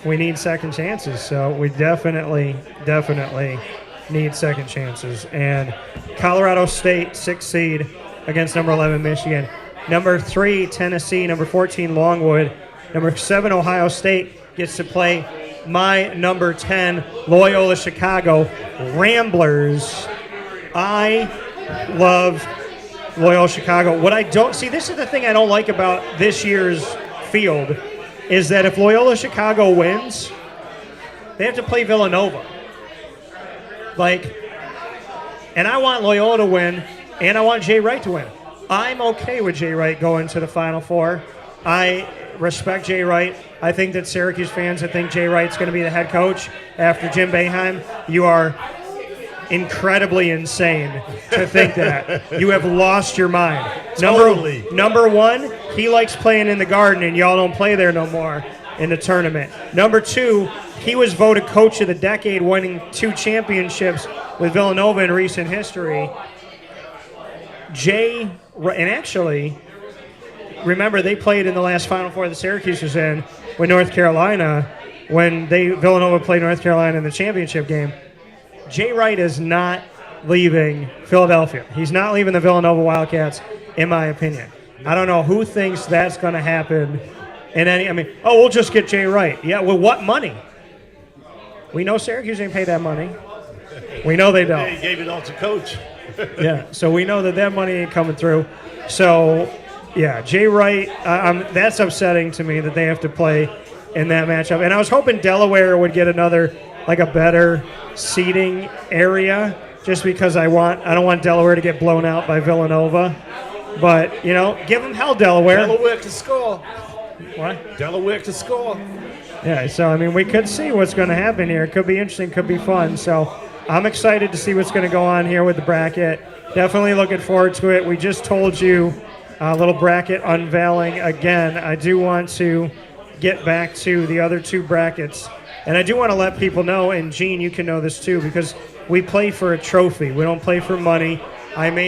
We need second chances, so we definitely need second chances. And Colorado State, 6th seed against number 11 Michigan, number 3 Tennessee, number 14 Longwood. Number 7, Ohio State gets to play my number 10, Loyola Chicago Ramblers. I love Loyola Chicago. What I don't see, this is the thing I don't like about this year's field, is that if Loyola Chicago wins, they have to play Villanova. And I want Loyola to win, and I want Jay Wright to win. I'm okay with Jay Wright going to the Final Four. I respect Jay Wright. I think that Syracuse fans that think Jay Wright's going to be the head coach after Jim Boeheim, you are incredibly insane to think that. You have lost your mind. Totally. Number one, he likes playing in the Garden, and y'all don't play there no more in the tournament. Number 2, he was voted Coach of the Decade, winning 2 championships with Villanova in recent history. And actually, remember, they played in the last Final Four that Syracuse was in with North Carolina when Villanova played North Carolina in the championship game. Jay Wright is not leaving Philadelphia. He's not leaving the Villanova Wildcats, in my opinion. I don't know who thinks that's going to happen. We'll just get Jay Wright. Yeah, with what money? We know Syracuse ain't pay that money. We know they don't. He gave it all to Coach. Yeah, so we know that money ain't coming through. So, yeah, Jay Wright, that's upsetting to me that they have to play in that matchup. And I was hoping Delaware would get a better seating area, just because I don't want Delaware to get blown out by Villanova. But, give them hell, Delaware. Delaware can score. What? Delaware can score. Yeah, so, we could see what's going to happen here. It could be interesting, could be fun. So I'm excited to see what's going to go on here with the bracket. Definitely looking forward to it. We just told you a little bracket unveiling again. I do want to get back to the other 2 brackets. And I do want to let people know, and Gene, you can know this too, because we play for a trophy. We don't play for money. When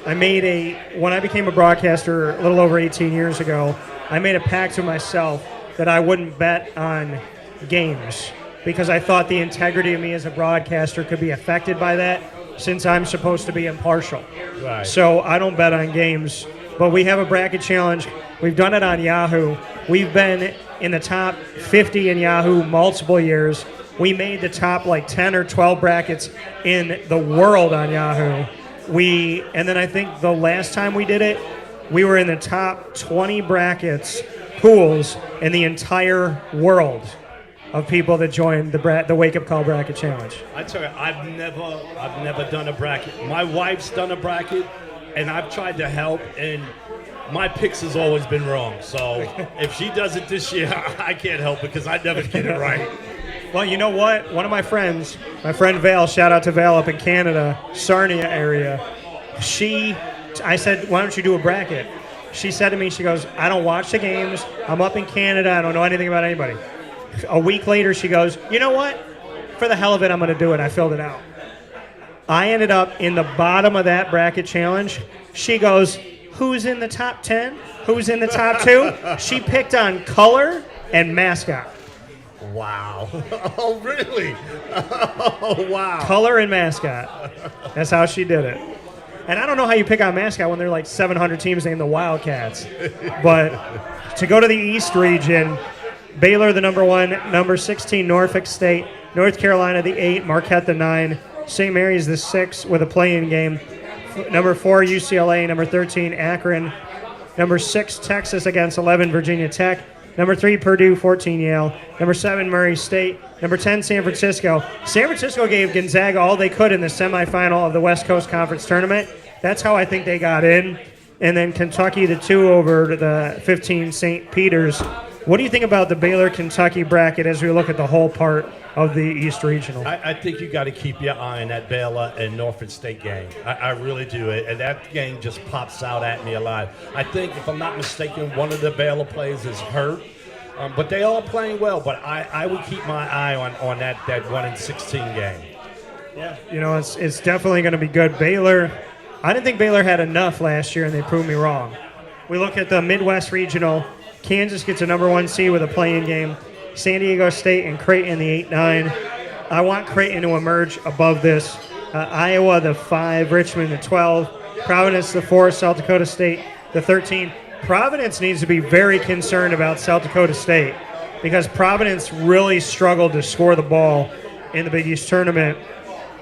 I became a broadcaster a little over 18 years ago, I made a pact to myself that I wouldn't bet on games, because I thought the integrity of me as a broadcaster could be affected by that, since I'm supposed to be impartial. Right. So I don't bet on games, but we have a bracket challenge. We've done it on Yahoo. We've been in the top 50 in Yahoo multiple years. We made the top 10 or 12 brackets in the world on Yahoo. And then I think the last time we did it, we were in the top 20 pools in the entire world of people that joined the Wake Up Call Bracket Challenge. I tell you, I've never done a bracket. My wife's done a bracket, and I've tried to help, and my picks has always been wrong. So if she does it this year, I can't help it because I never get it right. Well, you know what? One of my friend Vail, shout out to Vail up in Canada, Sarnia area, I said, why don't you do a bracket? She said to me, she goes, I don't watch the games. I'm up in Canada. I don't know anything about anybody. A week later, she goes, you know what? For the hell of it, I'm going to do it. I filled it out. I ended up in the bottom of that bracket challenge. She goes, who's in the top 10? Who's in the top 2? She picked on color and mascot. Wow. Oh, really? Oh, wow. Color and mascot. That's how she did it. And I don't know how you pick on mascot when there are 700 teams named the Wildcats. But to go to the East region, Baylor the number 1, number 16 Norfolk State, North Carolina the 8, Marquette the 9, St. Mary's the 6 with a play-in game, number 4 UCLA, number 13 Akron, number 6 Texas against 11 Virginia Tech, number 3 Purdue, 14 Yale, number 7 Murray State, number 10 San Francisco. San Francisco gave Gonzaga all they could in the semifinal of the West Coast Conference Tournament. That's how I think they got in. And then Kentucky the 2 over the 15 St. Peter's. What do you think about the Baylor-Kentucky bracket as we look at the whole part of the East Regional? I think you got to keep your eye on that Baylor and Norfolk State game. I really do. And that game just pops out at me a lot. I think, if I'm not mistaken, one of the Baylor players is hurt. But they are playing well. But I would keep my eye on that 1-16 game. Yeah. You know, it's definitely going to be good. Baylor, I didn't think Baylor had enough last year, and they proved me wrong. We look at the Midwest Regional. Kansas gets a number 1 seed with a play-in game. San Diego State and Creighton the 8-9. I want Creighton to emerge above this. Iowa the 5, Richmond the 12, Providence the 4, South Dakota State the 13. Providence needs to be very concerned about South Dakota State because Providence really struggled to score the ball in the Big East tournament.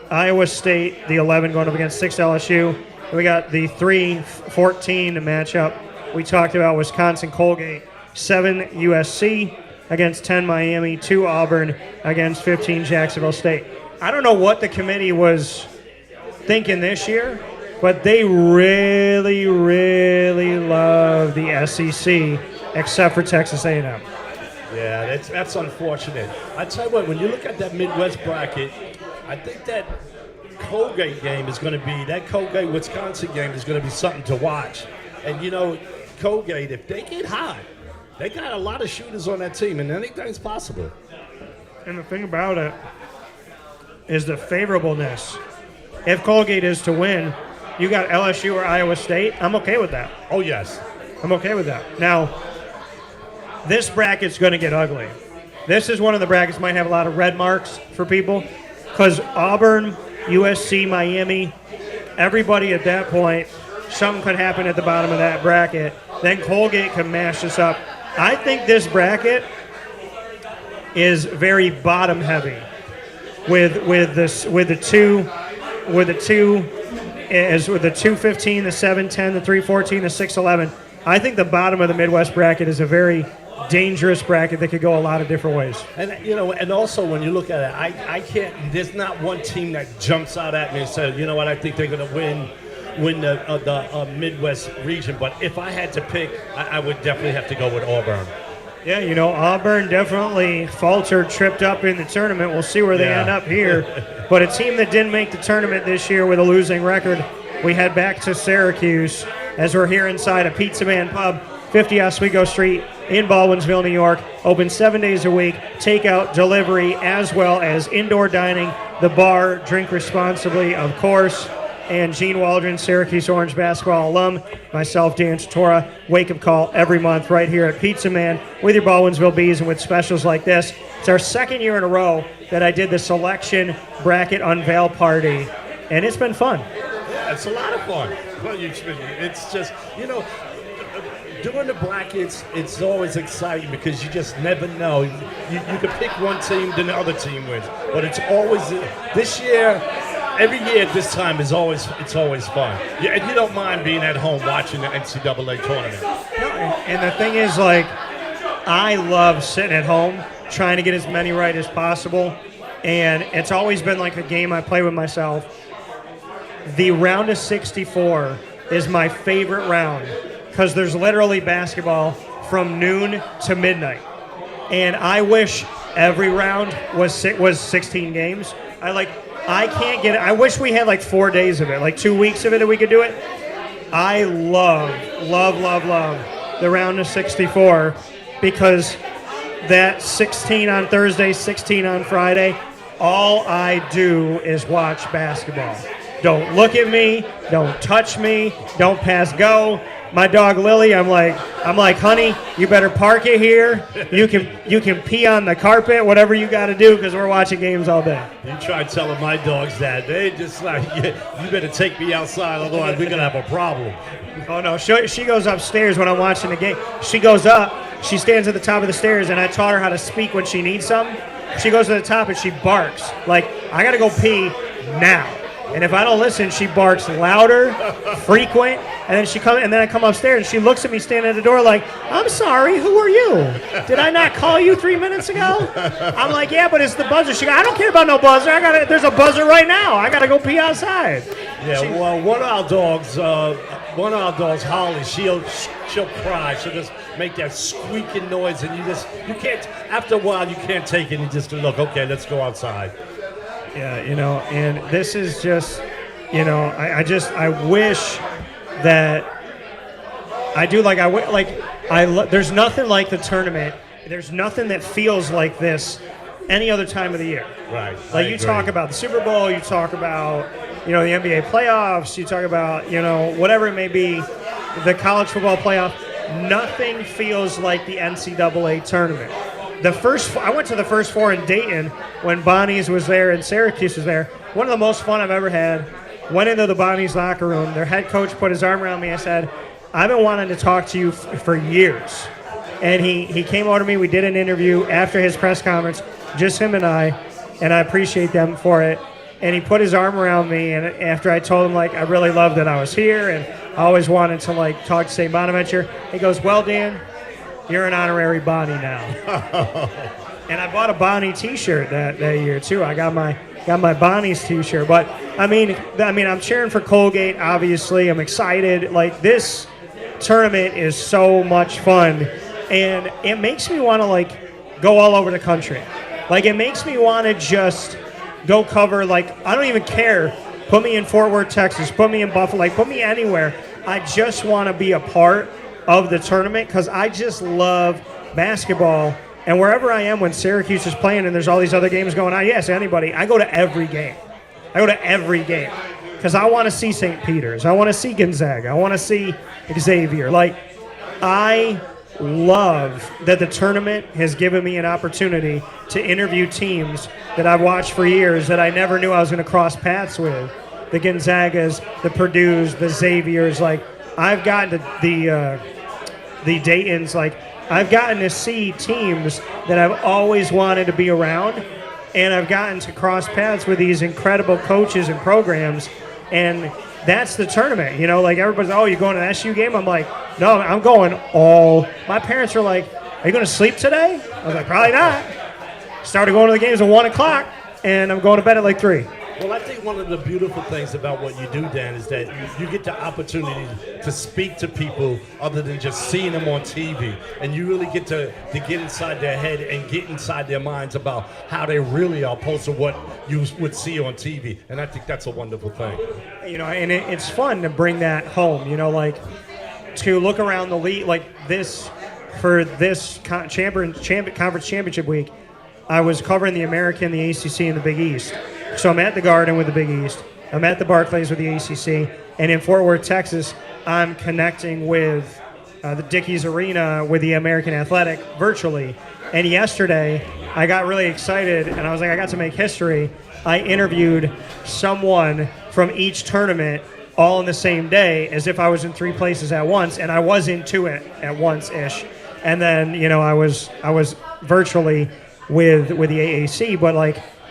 Iowa State the 11 going up against 6 LSU. We got the 3-14 matchup. We talked about Wisconsin-Colgate, 7 USC against 10 Miami, 2 Auburn against 15 Jacksonville State. I don't know what the committee was thinking this year, but they really, really love the SEC, except for Texas A&M. Yeah, that's unfortunate. I tell you what, when you look at that Midwest bracket, I think that Colgate game is going to be, that Colgate-Wisconsin game is going to be something to watch. And, you know, Colgate, if they get hot, they got a lot of shooters on that team, and anything's possible. And the thing about it is the favorableness. If Colgate is to win, you got LSU or Iowa State. I'm okay with that. Oh, yes. I'm okay with that. Now, this bracket's going to get ugly. This is one of the brackets might have a lot of red marks for people because Auburn, USC, Miami, everybody at that point, something could happen at the bottom of that bracket. Then Colgate can mash this up. I think this bracket is very bottom heavy with the 2-15, the 7-10, the 3-14, the 6-11. I think the bottom of the Midwest bracket is a very dangerous bracket that could go a lot of different ways. And, you know, and also when you look at it, I can't, there's not one team that jumps out at me and says, you know what, I think they're going to win the Midwest region. But if I had to pick, I would definitely have to go with Auburn. Yeah, you know, Auburn definitely faltered, tripped up in the tournament. We'll see where they end up here. But a team that didn't make the tournament this year with a losing record, we head back to Syracuse as we're here inside a Pizza Man Pub, 50 Oswego Street in Baldwinsville, New York. Open 7 days a week, takeout, delivery, as well as indoor dining. The bar, drink responsibly, of course. And Gene Waldron, Syracuse Orange basketball alum, myself, Dan Tortora, wake-up call every month right here at Pizza Man with your Baldwinsville Bees and with specials like this. It's our second year in a row that I did the selection bracket unveil party, and it's been fun. Yeah, it's a lot of fun. It's just, you know, doing the brackets, it's always exciting because you just never know. You can pick one team, then the other team wins. But it's always, this year, every year at this time it's always fun. Yeah, and you don't mind being at home watching the NCAA tournament. No, and the thing is, like, I love sitting at home trying to get as many right as possible, and it's always been like a game I play with myself. The round of 64 is my favorite round because there's literally basketball from noon to midnight, and I wish every round was 16 games. I can't get it. I wish we had like 4 days of it, like 2 weeks of it that we could do it. I love the round of 64 because that 16 on Thursday, 16 on Friday, all I do is watch basketball. Don't look at me, don't touch me, don't pass go. My dog Lily, I'm like, honey, you better park it here. You can pee on the carpet, whatever you got to do, because we're watching games all day. You try telling my dogs that, they just like, you better take me outside, otherwise we're gonna have a problem. Oh no, she goes upstairs when I'm watching the game. She goes up, she stands at the top of the stairs, and I taught her how to speak when she needs something. She goes to the top and she barks like, I gotta go pee now. And if I don't listen, she barks louder, frequent, and then I come upstairs and she looks at me standing at the door like, I'm sorry, who are you? Did I not call you 3 minutes ago? I'm like, yeah, but it's the buzzer. She goes, I don't care about no buzzer. There's a buzzer right now. I gotta go pee outside. Yeah, well, one of our dogs, Holly, she'll cry. She'll just make that squeaking noise, and you can't. After a while, you can't take it. And you just look. Okay, let's go outside. Yeah, and this is just, I wish that I do there's nothing like the tournament. There's nothing that feels like this any other time of the year. Right. Like you talk about the Super Bowl, you talk about, the NBA playoffs, you talk about, whatever it may be, the college football playoff. Nothing feels like the NCAA tournament. I went to the first four in Dayton when Bonnie's was there and Syracuse was there. One of the most fun I've ever had. Went into the Bonnie's locker room. Their head coach put his arm around me. I said, I've been wanting to talk to you for years. And he came over to me. We did an interview after his press conference, just him and I appreciate them for it. And he put his arm around me, and after I told him, I really loved that I was here, and I always wanted to, talk to St. Bonaventure, he goes, well, Dan, you're an honorary Bonnie now. And I bought a Bonnie T-shirt that year, too. I got my Bonnie's T-shirt. But, I mean, I'm cheering for Colgate, obviously. I'm excited. This tournament is so much fun. And it makes me want to, go all over the country. It makes me want to just go cover, I don't even care. Put me in Fort Worth, Texas. Put me in Buffalo. Put me anywhere. I just want to be a part of the tournament because I just love basketball. And wherever I am when Syracuse is playing and there's all these other games going on, yes, anybody, I go to every game. Because I want to see St. Peter's. I want to see Gonzaga. I want to see Xavier. I love that the tournament has given me an opportunity to interview teams that I've watched for years that I never knew I was going to cross paths with. The Gonzagas, the Purdues, the Xaviers. I've gotten to the Daytons. I've gotten to see teams that I've always wanted to be around, and I've gotten to cross paths with these incredible coaches and programs, and that's the tournament. Everybody's, oh, you're going to an SU game? I'm like, no, I'm going all. My parents are like, are you going to sleep today? I was like, probably not. Started going to the games at 1 o'clock, and I'm going to bed at 3. Well, I think one of the beautiful things about what you do, Dan, is that you get the opportunity to speak to people other than just seeing them on TV. And you really get to get inside their head and get inside their minds about how they really are opposed to what you would see on TV. And I think that's a wonderful thing. And it's fun to bring that home, to look around the league for this conference championship week. I was covering the American, the ACC, and the Big East. So I'm at the Garden with the Big East. I'm at the Barclays with the ACC. And in Fort Worth, Texas, I'm connecting with the Dickies Arena with the American Athletic virtually. And yesterday, I got really excited, and I was like, I got to make history. I interviewed someone from each tournament all in the same day as if I was in 3 places at once, and I was in 2 at once-ish. And then, I was virtually with the AAC, but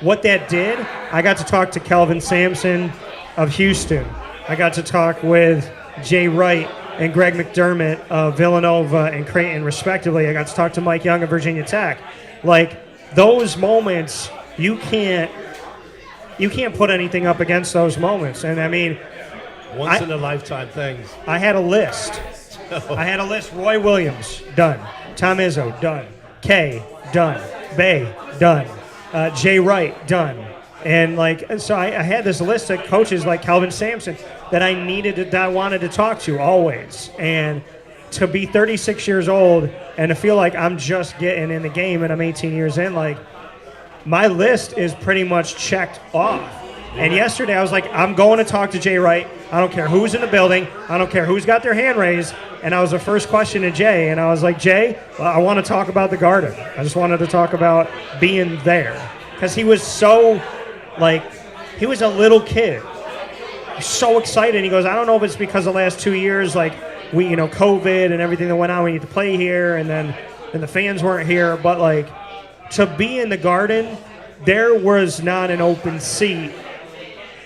what that did, I got to talk to Kelvin Sampson of Houston. I got to talk with Jay Wright and Greg McDermott of Villanova and Creighton, respectively. I got to talk to Mike Young of Virginia Tech. Those moments, you can't put anything up against those moments. And once in a lifetime things. I had a list. Roy Williams, done. Tom Izzo, done. Kay, done. Bay, done. Jay Wright, done. And so I had this list of coaches like Kelvin Sampson that I wanted to talk to always. And to be 36 years old and to feel like I'm just getting in the game and I'm 18 years in, my list is pretty much checked off. And yesterday I was like, I'm going to talk to Jay Wright. I don't care who's in the building. I don't care who's got their hand raised. And I was the first question to Jay. And I was like, Jay, I want to talk about the Garden. I just wanted to talk about being there. Because he was so, he was a little kid. So excited. He goes, I don't know if it's because the last 2 years, COVID and everything that went on. We need to play here. And then the fans weren't here. But, to be in the Garden, there was not an open seat.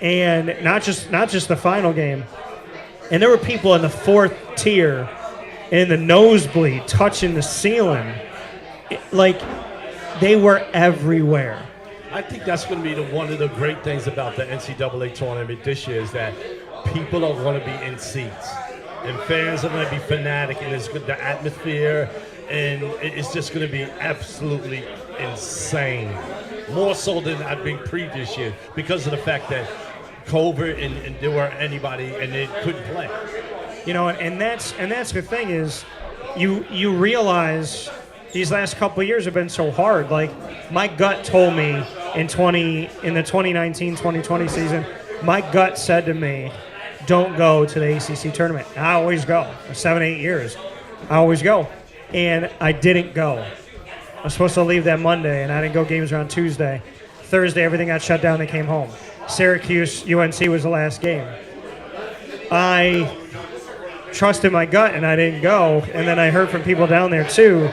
And not just the final game. And there were people in the 4th tier in the nosebleed touching the ceiling. They were everywhere. I think that's going to be one of the great things about the NCAA tournament this year is that people are going to be in seats. and fans are going to be fanatic, and it's good, the atmosphere, and it's just going to be absolutely insane. More so than I've been previous years because of the fact that COVID and there weren't anybody and they couldn't play. You know, and that's the thing is, you realize these last couple of years have been so hard. Like, my gut told me in the 2019-2020 season, my gut said to me, don't go to the ACC tournament. And I always go. 7-8 years, I always go, and I didn't go. I was supposed to leave that Monday, and I didn't go. Games around Tuesday. Thursday, everything got shut down. They came home. Syracuse, UNC was the last game. I trusted my gut, and I didn't go. And then I heard from people down there, too.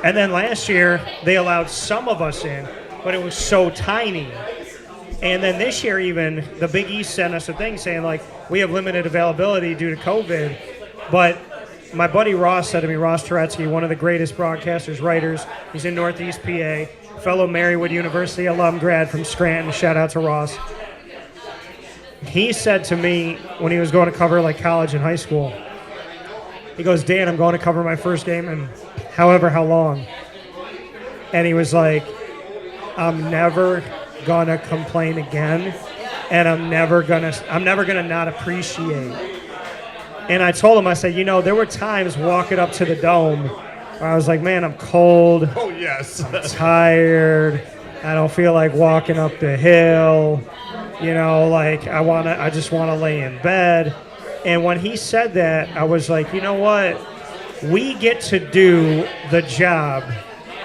And then last year, they allowed some of us in, but it was so tiny. And then this year, even, the Big East sent us a thing saying, like, we have limited availability due to COVID. But my buddy Ross said to me, Ross Turetsky, one of the greatest broadcasters, writers. He's in Northeast PA, fellow Marywood University alum grad from Scranton. Shout out to Ross. He said to me when he was going to cover like college and high school, he goes, Dan, I'm going to cover my first game in however how long. And he was like, I'm never going to complain again, and I'm never going to not appreciate. And I told him, I said, you know, there were times walking up to the dome where I was like, man, I'm cold. Oh, yes. I'm tired. I don't feel like walking up the hill. You know, like I just want to lay in bed. And when he said that, I was like, you know what? We get to do the job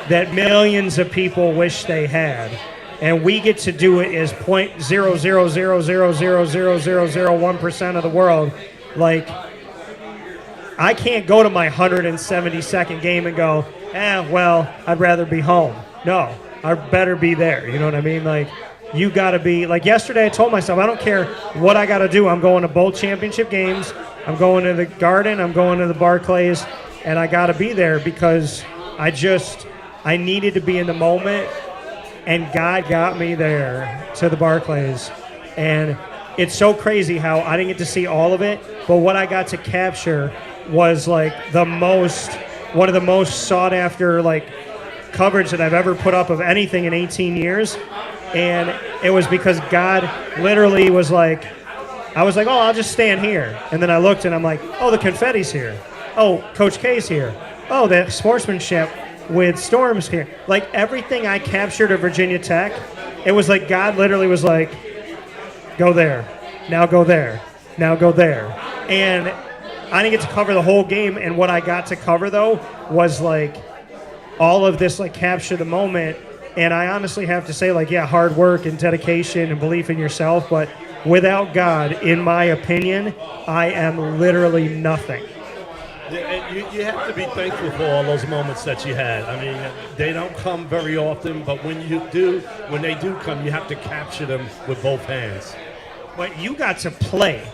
that millions of people wish they had. And we get to do it as 0.000000001% of the world. Like, I can't go to my 172nd game and go, well, I'd rather be home. No, I better be there. You know what I mean? Like, you got to be, like yesterday I told myself, I don't care what I got to do. I'm going to both championship games. I'm going to the Garden. I'm going to the Barclays. And I got to be there because I needed to be in the moment. And God got me there to the Barclays. And it's so crazy how I didn't get to see all of it, but what I got to capture was like one of the most sought after like coverage that I've ever put up of anything in 18 years. And it was because God literally was like, I was like, oh, I'll just stand here. And then I looked and I'm like, oh, the confetti's here. Oh, Coach K's here. Oh, the sportsmanship with Storm's here. Like everything I captured at Virginia Tech, it was like God literally was like, go there, now go there, now go there. And I didn't get to cover the whole game, and what I got to cover, though, was, like, all of this, like, capture the moment. And I honestly have to say, like, yeah, hard work and dedication and belief in yourself, but without God, in my opinion, I am literally nothing. You have to be thankful for all those moments that you had. I mean, they don't come very often, but when they do come, you have to capture them with both hands. But you got to play.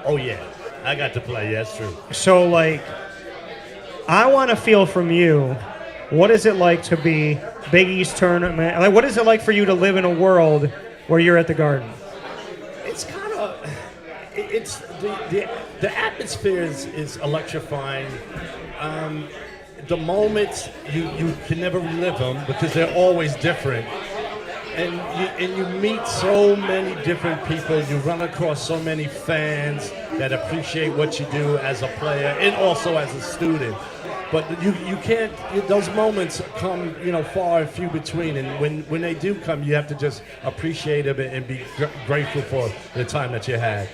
Oh, yeah. I got to play. Yeah, that's true. So, like, I want to feel from you, what is it like to be Big East tournament? Like, what is it like for you to live in a world where you're at the Garden? It's kind of, it's the atmosphere is electrifying. The moments, you can never relive them because they're always different. And you meet so many different people. You run across so many fans that appreciate what you do as a player and also as a student. But you can't. Those moments come, far and few between. And when they do come, you have to just appreciate them and be grateful for the time that you had.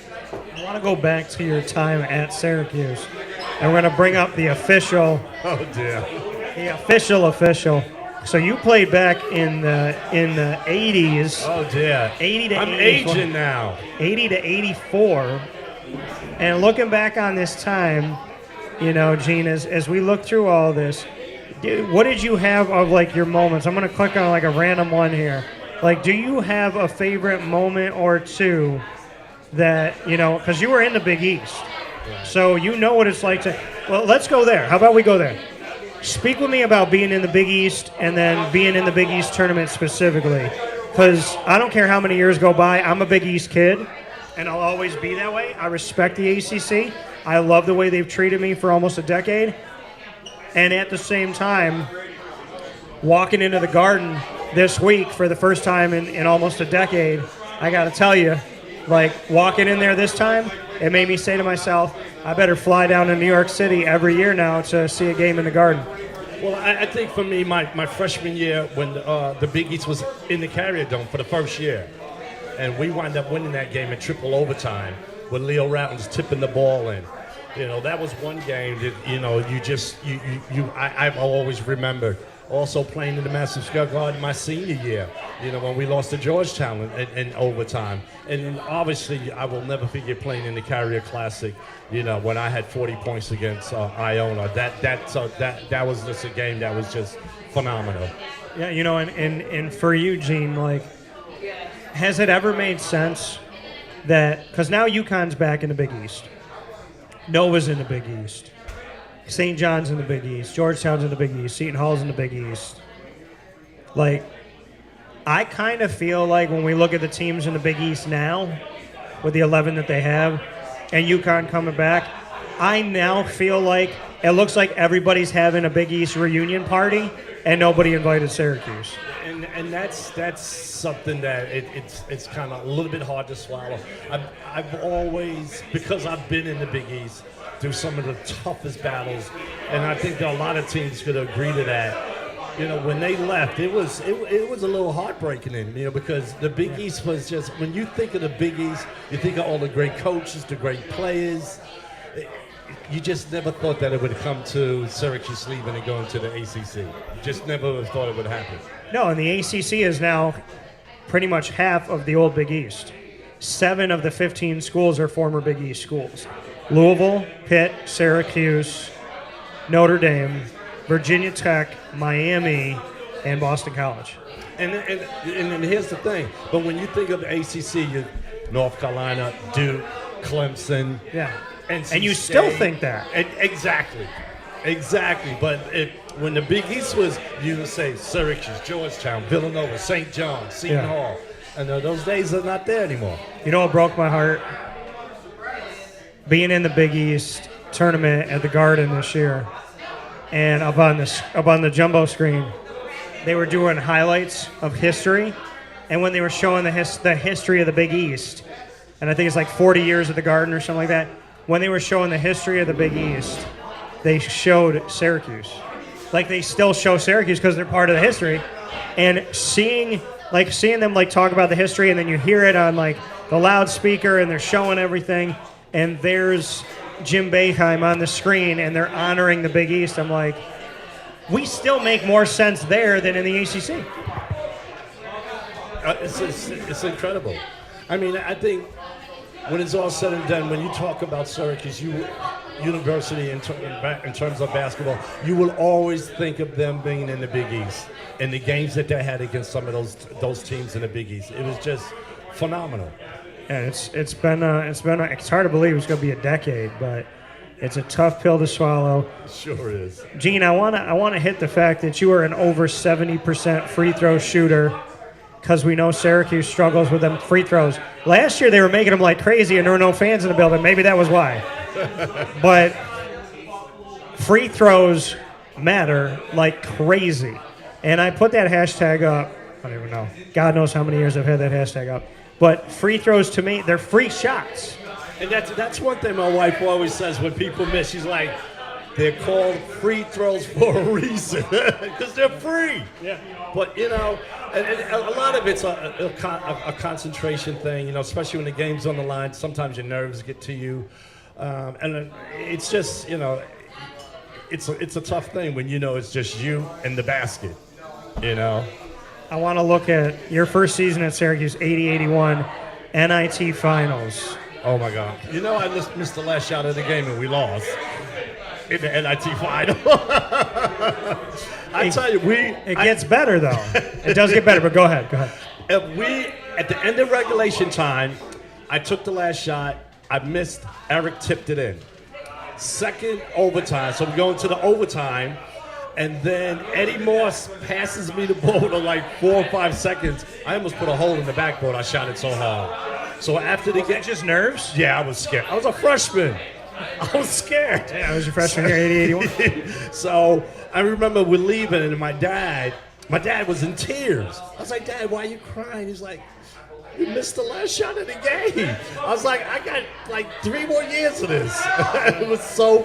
I want to go back to your time at Syracuse, and we're going to bring up the official. Oh dear. The official. So you played back in the 80s. Oh dear. 80 to I'm 84, aging now. 80 to 84. And looking back on this time, Gene, as we look through all this, what did you have of like your moments? I'm going to click on like a random one here. Like, do you have a favorite moment or two that, because you were in the Big East. Right. So you know what it's like to, well, let's go there. How about we go there? Speak with me about being in the Big East and then being in the Big East tournament specifically. Because I don't care how many years go by, I'm a Big East kid, and I'll always be that way. I respect the ACC. I love the way they've treated me for almost a decade. And at the same time, walking into the Garden this week for the first time in almost a decade, I got to tell you, like, walking in there this time, it made me say to myself, I better fly down to New York City every year now to see a game in the Garden. Well, I think for me, my freshman year, when the Big East was in the Carrier Dome for the first year, and we wound up winning that game in triple overtime with Leo Routins tipping the ball in. That was one game that, I've always remembered. Also playing in the Madison Square Garden my senior year, when we lost to Georgetown in overtime. And then obviously, I will never forget playing in the Carrier Classic, when I had 40 points against Iona. That was just a game that was just phenomenal. Yeah, and for you, Gene, like, has it ever made sense that, because now UConn's back in the Big East, Nova's in the Big East, St. John's in the Big East, Georgetown's in the Big East, Seton Hall's in the Big East. Like, I kind of feel like when we look at the teams in the Big East now, with the 11 that they have, and UConn coming back, I now feel like it looks like everybody's having a Big East reunion party, and nobody invited Syracuse. And that's something that it's kind of a little bit hard to swallow. I've always, because I've been in the Big East through some of the toughest battles, and I think that a lot of teams could agree to that. When they left, it was a little heartbreaking, because the Big East was just, when you think of the Big East, you think of all the great coaches, the great players. You just never thought that it would come to Syracuse leaving and going to the ACC. You just never thought it would happen. No, and the ACC is now pretty much half of the old Big East. 7 of the 15 schools are former Big East schools. Louisville, Pitt, Syracuse, Notre Dame, Virginia Tech, Miami, and Boston College. And here's the thing. But when you think of the ACC, you North Carolina, Duke, Clemson. Yeah. NC and you State. Still think that. Exactly. But when the Big East was, you would say Syracuse, Georgetown, Villanova, St. John's, Seton Hall. And those days are not there anymore. You know what broke my heart? Being in the Big East tournament at the Garden this year, and up on the jumbo screen, they were doing highlights of history, and when they were showing the history of the Big East, and I think it's like 40 years of the Garden or something like that, when they were showing the history of the Big East, they showed Syracuse. Like, they still show Syracuse because they're part of the history, and seeing them like talk about the history, and then you hear it on like the loudspeaker, and they're showing everything, and there's Jim Boeheim on the screen, and they're honoring the Big East. I'm like, we still make more sense there than in the ACC. It's incredible. I mean, I think when it's all said and done, when you talk about Syracuse University in terms of basketball, you will always think of them being in the Big East and the games that they had against some of those teams in the Big East. It was just phenomenal. Yeah, it's hard to believe it's going to be a decade, but it's a tough pill to swallow. It sure is. Gene, I want to hit the fact that you are an over 70% free throw shooter, because we know Syracuse struggles with them free throws. Last year they were making them like crazy, and there were no fans in the building. Maybe that was why. But free throws matter like crazy. And I put that hashtag up. I don't even know. God knows how many years I've had that hashtag up. But free throws, to me, they're free shots. And that's one thing my wife always says when people miss. She's like, they're called free throws for a reason, because they're free. Yeah. But, and a lot of it's a concentration thing, especially when the game's on the line. Sometimes your nerves get to you. And it's just, it's a tough thing when it's just you and the basket, I want to look at your first season at Syracuse, 80-81, NIT Finals. Oh, my God. I just missed the last shot of the game and we lost in the NIT Final. I tell you, it gets better, though. It does get better, but go ahead. At the end of regulation time, I took the last shot. I missed. Eric tipped it in. Second overtime. So we go into the overtime. And then Eddie Moss passes me the ball to like 4 or 5 seconds. I almost put a hole in the backboard. I shot it so hard. So after the game. Just nerves? Yeah, I was scared. I was a freshman. I was scared. Yeah, I was your freshman year, 80, 81. So I remember we're leaving, and my dad was in tears. I was like, Dad, why are you crying? He's like, you missed the last shot of the game. I was like, I got like 3 more years of this. It was so,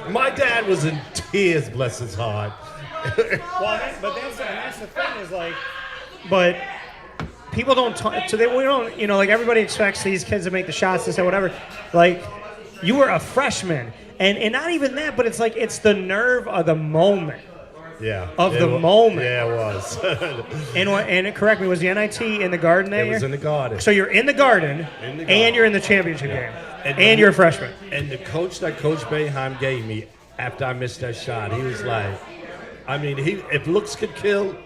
my dad was in tears, bless his heart. Well, that's the thing is like, but people don't talk, so we don't, like everybody expects these kids to make the shots, this and whatever. Like, you were a freshman, and not even that, but it's like, it's the nerve of the moment. Yeah. Moment. Yeah, it was. and correct me, was the NIT in the Garden that year? It was in the Garden. So you're in the Garden, and you're in the championship game, and you're a freshman. And the coach that Coach Boeheim gave me after I missed that shot, he was like, I mean, if looks could kill,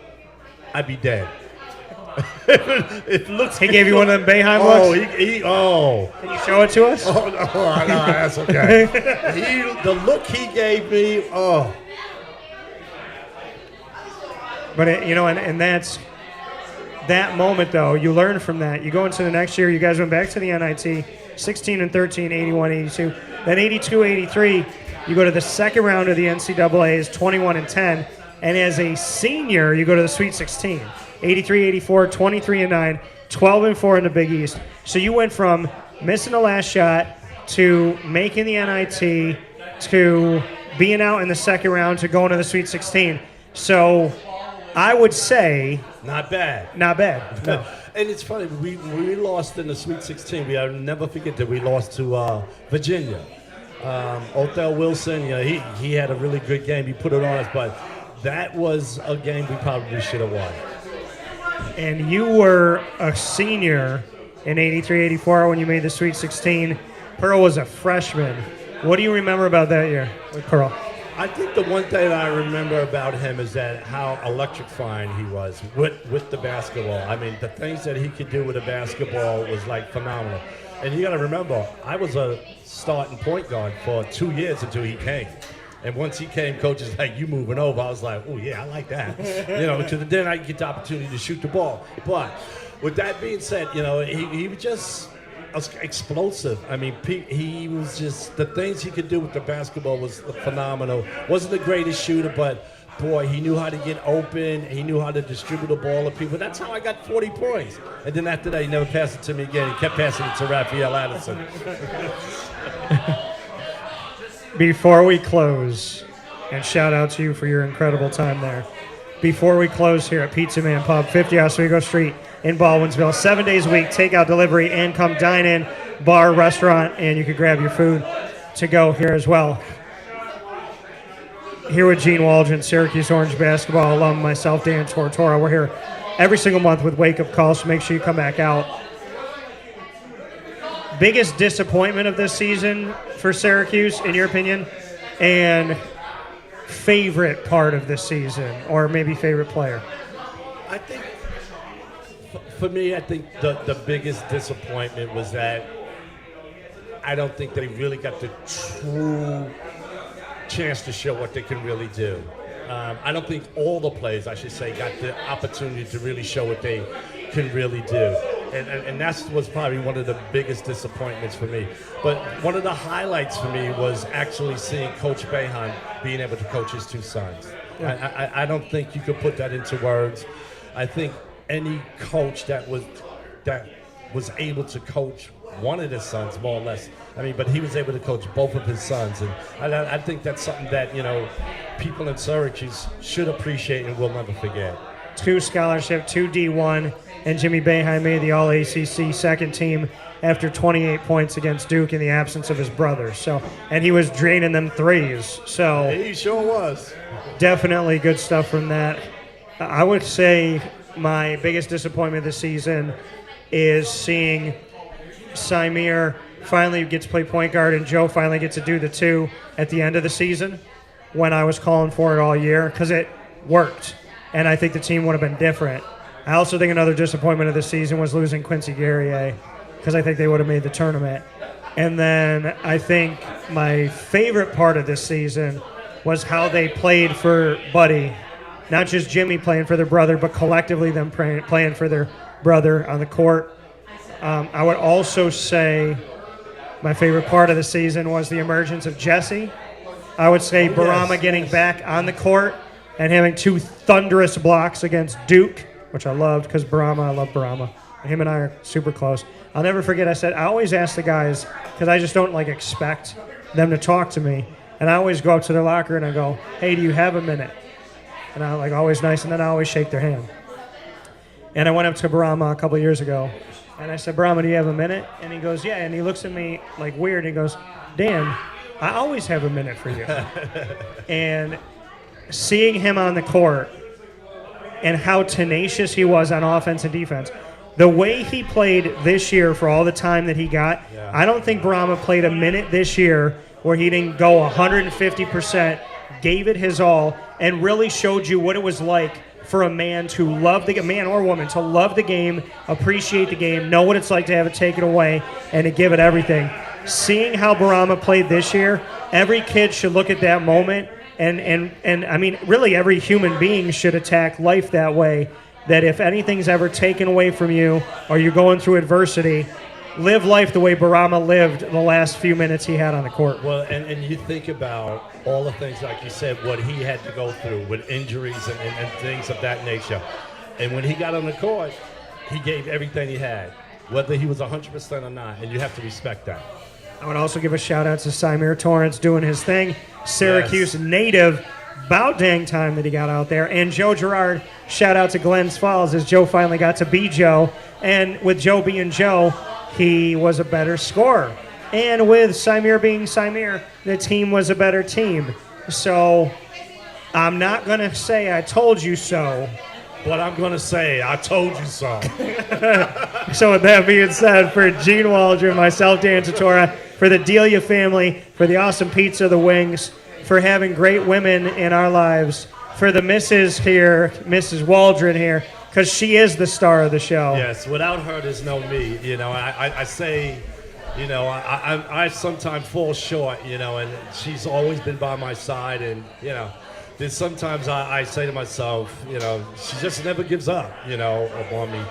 I'd be dead. If looks he gave you one of them Boeheim looks? Oh. Can you show it to us? Oh, no, that's okay. The look he gave me, oh. But, and that's that moment, though. You learn from that. You go into the next year. You guys went back to the NIT, 16 and 13, 81, 82. Then 82, 83, you go to the second round of the NCAA's, 21 and 10. And as a senior, you go to the Sweet 16, 83, 84, 23 and 9, 12 and 4 in the Big East. So you went from missing the last shot to making the NIT to being out in the second round to going to the Sweet 16. So I would say not bad. Not bad. No. And it's funny, we lost in the Sweet 16. I'll never forget that we lost to Virginia. Othell Wilson, he had a really good game. He put it on us, but that was a game we probably should have won. And you were a senior in 83, 84 when you made the Sweet 16. Pearl was a freshman. What do you remember about that year with Pearl? I think the one thing I remember about him is that how electrifying he was with the basketball. I mean, the things that he could do with the basketball was like phenomenal. And you got to remember, I was a starting point guard for 2 years until he came. And once he came, coach is like, you moving over. I was like, oh, yeah, I like that. Because then I get the opportunity to shoot the ball. But with that being said, he was just explosive. I mean, he was just, the things he could do with the basketball was phenomenal. Wasn't the greatest shooter, but boy, he knew how to get open. He knew how to distribute the ball to people. That's how I got 40 points. And then after that, he never passed it to me again. He kept passing it to Raphael Addison. Before we close, and shout out to you for your incredible time there. Before we close here at Pizza Man Pub, 50 Oswego Street in Baldwinsville, 7 days a week, takeout, delivery, and come dine in, bar, restaurant, and you can grab your food to go here as well. Here with Gene Waldron, Syracuse Orange basketball alum, myself, Dan Tortora. We're here every single month with wake-up calls, so make sure you come back out. Biggest disappointment of this season for Syracuse, in your opinion, and favorite part of this season, or maybe favorite player? I think, for me, the biggest disappointment was that I don't think they really got the true chance to show what they can really do. I don't think all the players, I should say, got the opportunity to really show what they can really do. And that was probably one of the biggest disappointments for me. But one of the highlights for me was actually seeing Coach Boeheim being able to coach his 2 sons. Yeah. I don't think you could put that into words. I think any coach that was able to coach one of his sons, more or less. I mean, but he was able to coach both of his sons. And I think that's something that, people in Syracuse should appreciate and will never forget. 2 scholarship, 2 D1, and Jimmy Boeheim made the All-ACC second team after 28 points against Duke in the absence of his brother. So, and he was draining them threes. So he sure was. Definitely good stuff from that. I would say my biggest disappointment this season is seeing Symir finally gets to play point guard and Joe finally gets to do the 2 at the end of the season when I was calling for it all year, because it worked. And I think the team would have been different. I also think another disappointment of the season was losing Quincy Guerrier, because I think they would have made the tournament. And then I think my favorite part of this season was how they played for Buddy. Not just Jimmy playing for their brother, but collectively them playing for their brother on the court. I would also say My favorite part of the season was the emergence of Jesse. I would say Barama getting back on the court and having 2 thunderous blocks against Duke, which I loved because I love Barama. Him and I are super close. I'll never forget, I always ask the guys, because I just don't expect them to talk to me. And I always go up to their locker and I go, hey, do you have a minute? And I'm always nice, and then I always shake their hand. And I went up to Barama a couple of years ago, and I said, Barama, do you have a minute? And he goes, yeah. And he looks at me weird, and he goes, Dan, I always have a minute for you. And seeing him on the court and how tenacious he was on offense and defense, the way he played this year for all the time that he got, I don't think Barama played a minute this year where he didn't go 150%, gave it his all, and really showed you what it was like for a man to love the man or woman to love the game, appreciate the game, know what it's like to have it taken away, and to give it everything. Seeing how Barama played this year, every kid should look at that moment, and I mean, really every human being should attack life that way, that if anything's ever taken away from you or you're going through adversity, live life the way Barama lived the last few minutes he had on the court. Well, and you think about all the things, like you said, what he had to go through with injuries and things of that nature. And when he got on the court, he gave everything he had, whether he was 100% or not, and you have to respect that. I would also give a shout-out to Symir Torrance doing his thing. Syracuse native, about dang time that he got out there. And Joe Girard, shout-out to Glens Falls, as Joe finally got to be Joe. And with Joe being Joe, he was a better scorer. And with Symir being Symir, the team was a better team. So I'm not going to say I told you so, but I'm going to say I told you so. So with that being said, for Gene Waldron, myself, Dan Tortora, for the Delia family, for the awesome pizza, the wings, for having great women in our lives, for the Mrs. here, Mrs. Waldron here, because she is the star of the show. Yes, without her, there's no me. You know, I say, you know, I sometimes fall short, you know, and she's always been by my side. And, you know, there's sometimes I say to myself, you know, she just never gives up, you know, upon me.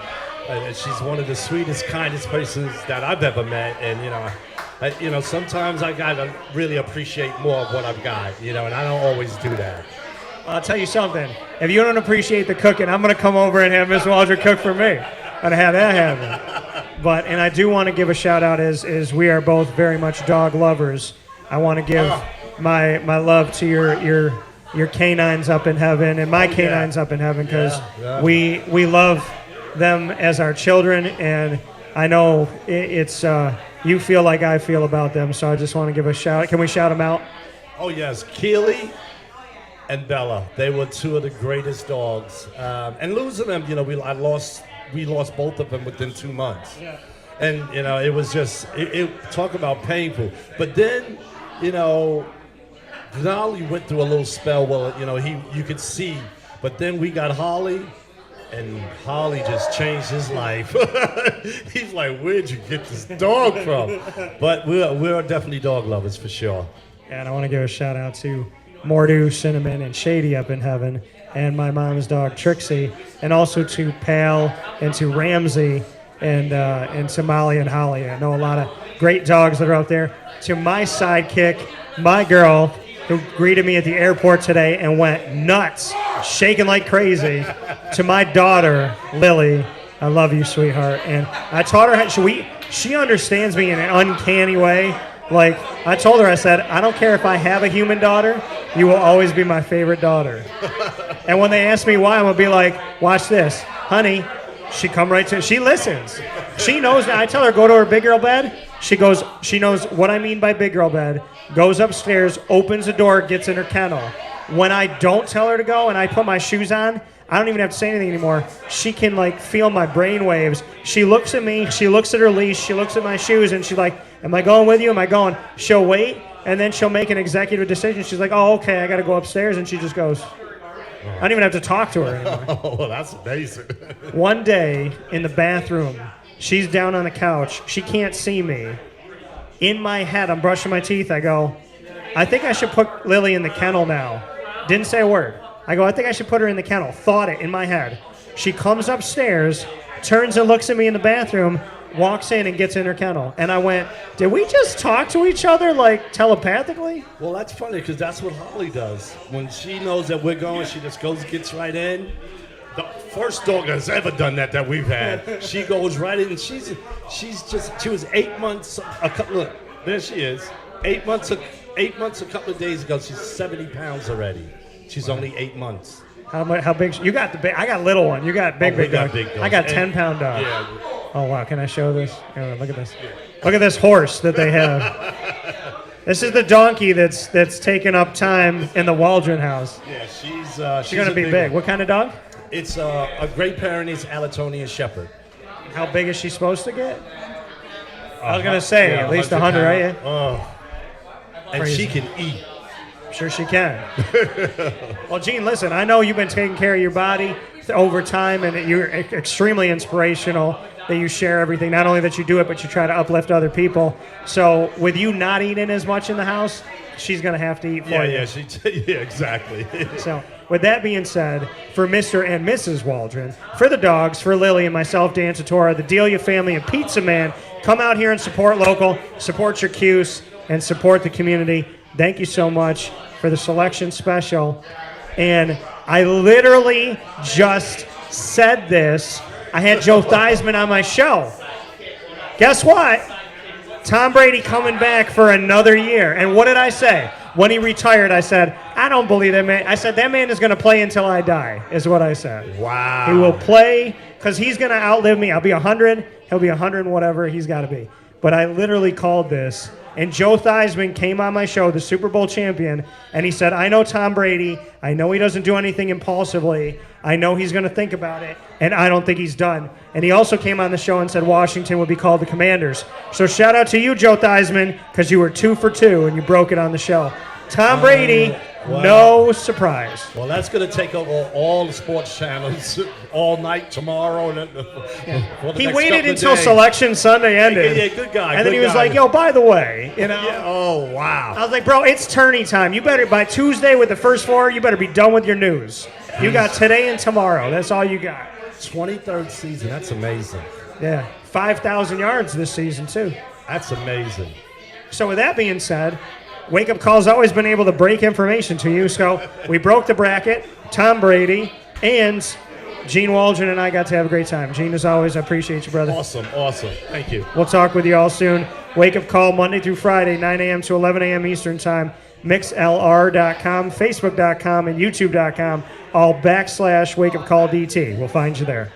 And she's one of the sweetest, kindest persons that I've ever met. And, you know, sometimes I got to really appreciate more of what I've got, you know, and I don't always do that. I'll tell you something. If you don't appreciate the cooking, I'm going to come over and have Miss Waldron cook for me. I'd have that happen. But, and I do want to give a shout out as we are both very much dog lovers. I want to give my love to your canines up in heaven and my canines up in heaven, because we love them as our children, and I know it's you feel like I feel about them, so I just want to give a shout out. Can we shout them out? Oh, yes. Keely and Bella, they were 2 of the greatest dogs. And losing them, you know, we lost both of them within 2 months. Yeah. And, you know, it was just, talk about painful. But then, you know, Denali went through a little spell where, you know, you could see. But then we got Holly, and Holly just changed his life. He's like, where'd you get this dog from? But we're definitely dog lovers for sure. And I want to give a shout out to Mordu, Cinnamon, and Shady up in heaven, and my mom's dog Trixie, and also to Pal and to Ramsey and to Molly and Holly. I know a lot of great dogs that are out there. To my sidekick, my girl, who greeted me at the airport today and went nuts, shaking like crazy. To my daughter, Lily, I love you, sweetheart. And I taught her she understands me in an uncanny way. Like, I told her, I said, I don't care if I have a human daughter, you will always be my favorite daughter. And when they ask me why, I'm going to be like, watch this. Honey, she listens. She knows, I tell her, go to her big girl bed. She knows what I mean by big girl bed, goes upstairs, opens the door, gets in her kennel. When I don't tell her to go and I put my shoes on, I don't even have to say anything anymore. She can, like, feel my brain waves. She looks at me, she looks at her leash, she looks at my shoes, and she's like, am I going with you? Am I going? She'll wait, and then she'll make an executive decision. She's like, oh, okay, I got to go upstairs, and she just goes. I don't even have to talk to her anymore. Oh, well, that's amazing. One day, in the bathroom, she's down on the couch. She can't see me. In my head, I'm brushing my teeth. I go, I think I should put Lily in the kennel now. Didn't say a word. I go, I think I should put her in the kennel. Thought it in my head. She comes upstairs, turns and looks at me in the bathroom, walks in and gets in her kennel. And I went, did we just talk to each other like telepathically? Well, that's funny because that's what Holly does. When she knows that we're going, she just gets right in. The first dog that's ever done that we've had, she goes right in. She was 8 months. Look, there she is. 8 months. 8 months. A couple of days ago, she's 70 pounds already. She's only 8 months. How big? You got the big. I got little one. You got big dog. I got 10-pound dog. Yeah. Oh wow! Can I show this? Oh, look at this. Look at this horse that they have. This is the donkey that's taking up time in the Waldron house. Yeah, she's gonna be big. What kind of dog? It's a Great Pyrenees Alatonian Shepherd. How big is she supposed to get? I was gonna say at least 100, right? Yeah. Oh. And Crazy. she can eat. Sure she can. Well, Gene, listen, I know you've been taking care of your body over time, and you're extremely inspirational that you share everything. Not only that you do it, but you try to uplift other people. So with you not eating as much in the house, she's going to have to eat for you. Yeah, exactly. So with that being said, for Mr. and Mrs. Waldron, for the dogs, for Lily and myself, Dan Tortora, the Delia family, and Pizza Man, come out here and support local, support Syracuse, and support the community. Thank you so much for the selection special. And I literally just said this. I had Joe Theismann on my show. Guess what? Tom Brady coming back for another year. And what did I say? When he retired, I said, I don't believe that man. I said, that man is going to play until I die, is what I said. Wow. He will play because he's going to outlive me. I'll be 100. He'll be 100 and whatever he's got to be. But I literally called this. And Joe Theismann came on my show, the Super Bowl champion, and he said, I know Tom Brady. I know he doesn't do anything impulsively. I know he's going to think about it, and I don't think he's done. And he also came on the show and said Washington would be called the Commanders. So shout out to you, Joe Theismann, because you were 2 for 2, and you broke it on the show. Tom Brady, wow. No surprise. Well, that's going to take over all the sports channels all night tomorrow. He waited until Selection Sunday ended. Yeah, good guy. And then he was like, yo, by the way, you know. Yeah, oh, wow. I was like, bro, it's tourney time. You better, by Tuesday with the first 4, you better be done with your news. You got today and tomorrow. That's all you got. 23rd season. That's amazing. Yeah. 5,000 yards this season, too. That's amazing. So with that being said, Wake Up Call's always been able to break information to you. So we broke the bracket, Tom Brady, and Gene Waldron and I got to have a great time. Gene, as always, I appreciate you, brother. Awesome. Thank you. We'll talk with you all soon. Wake Up Call Monday through Friday, 9 a.m. to 11 a.m. Eastern Time. MixLR.com, Facebook.com, and YouTube.com, all /Wake Up Call DT. We'll find you there.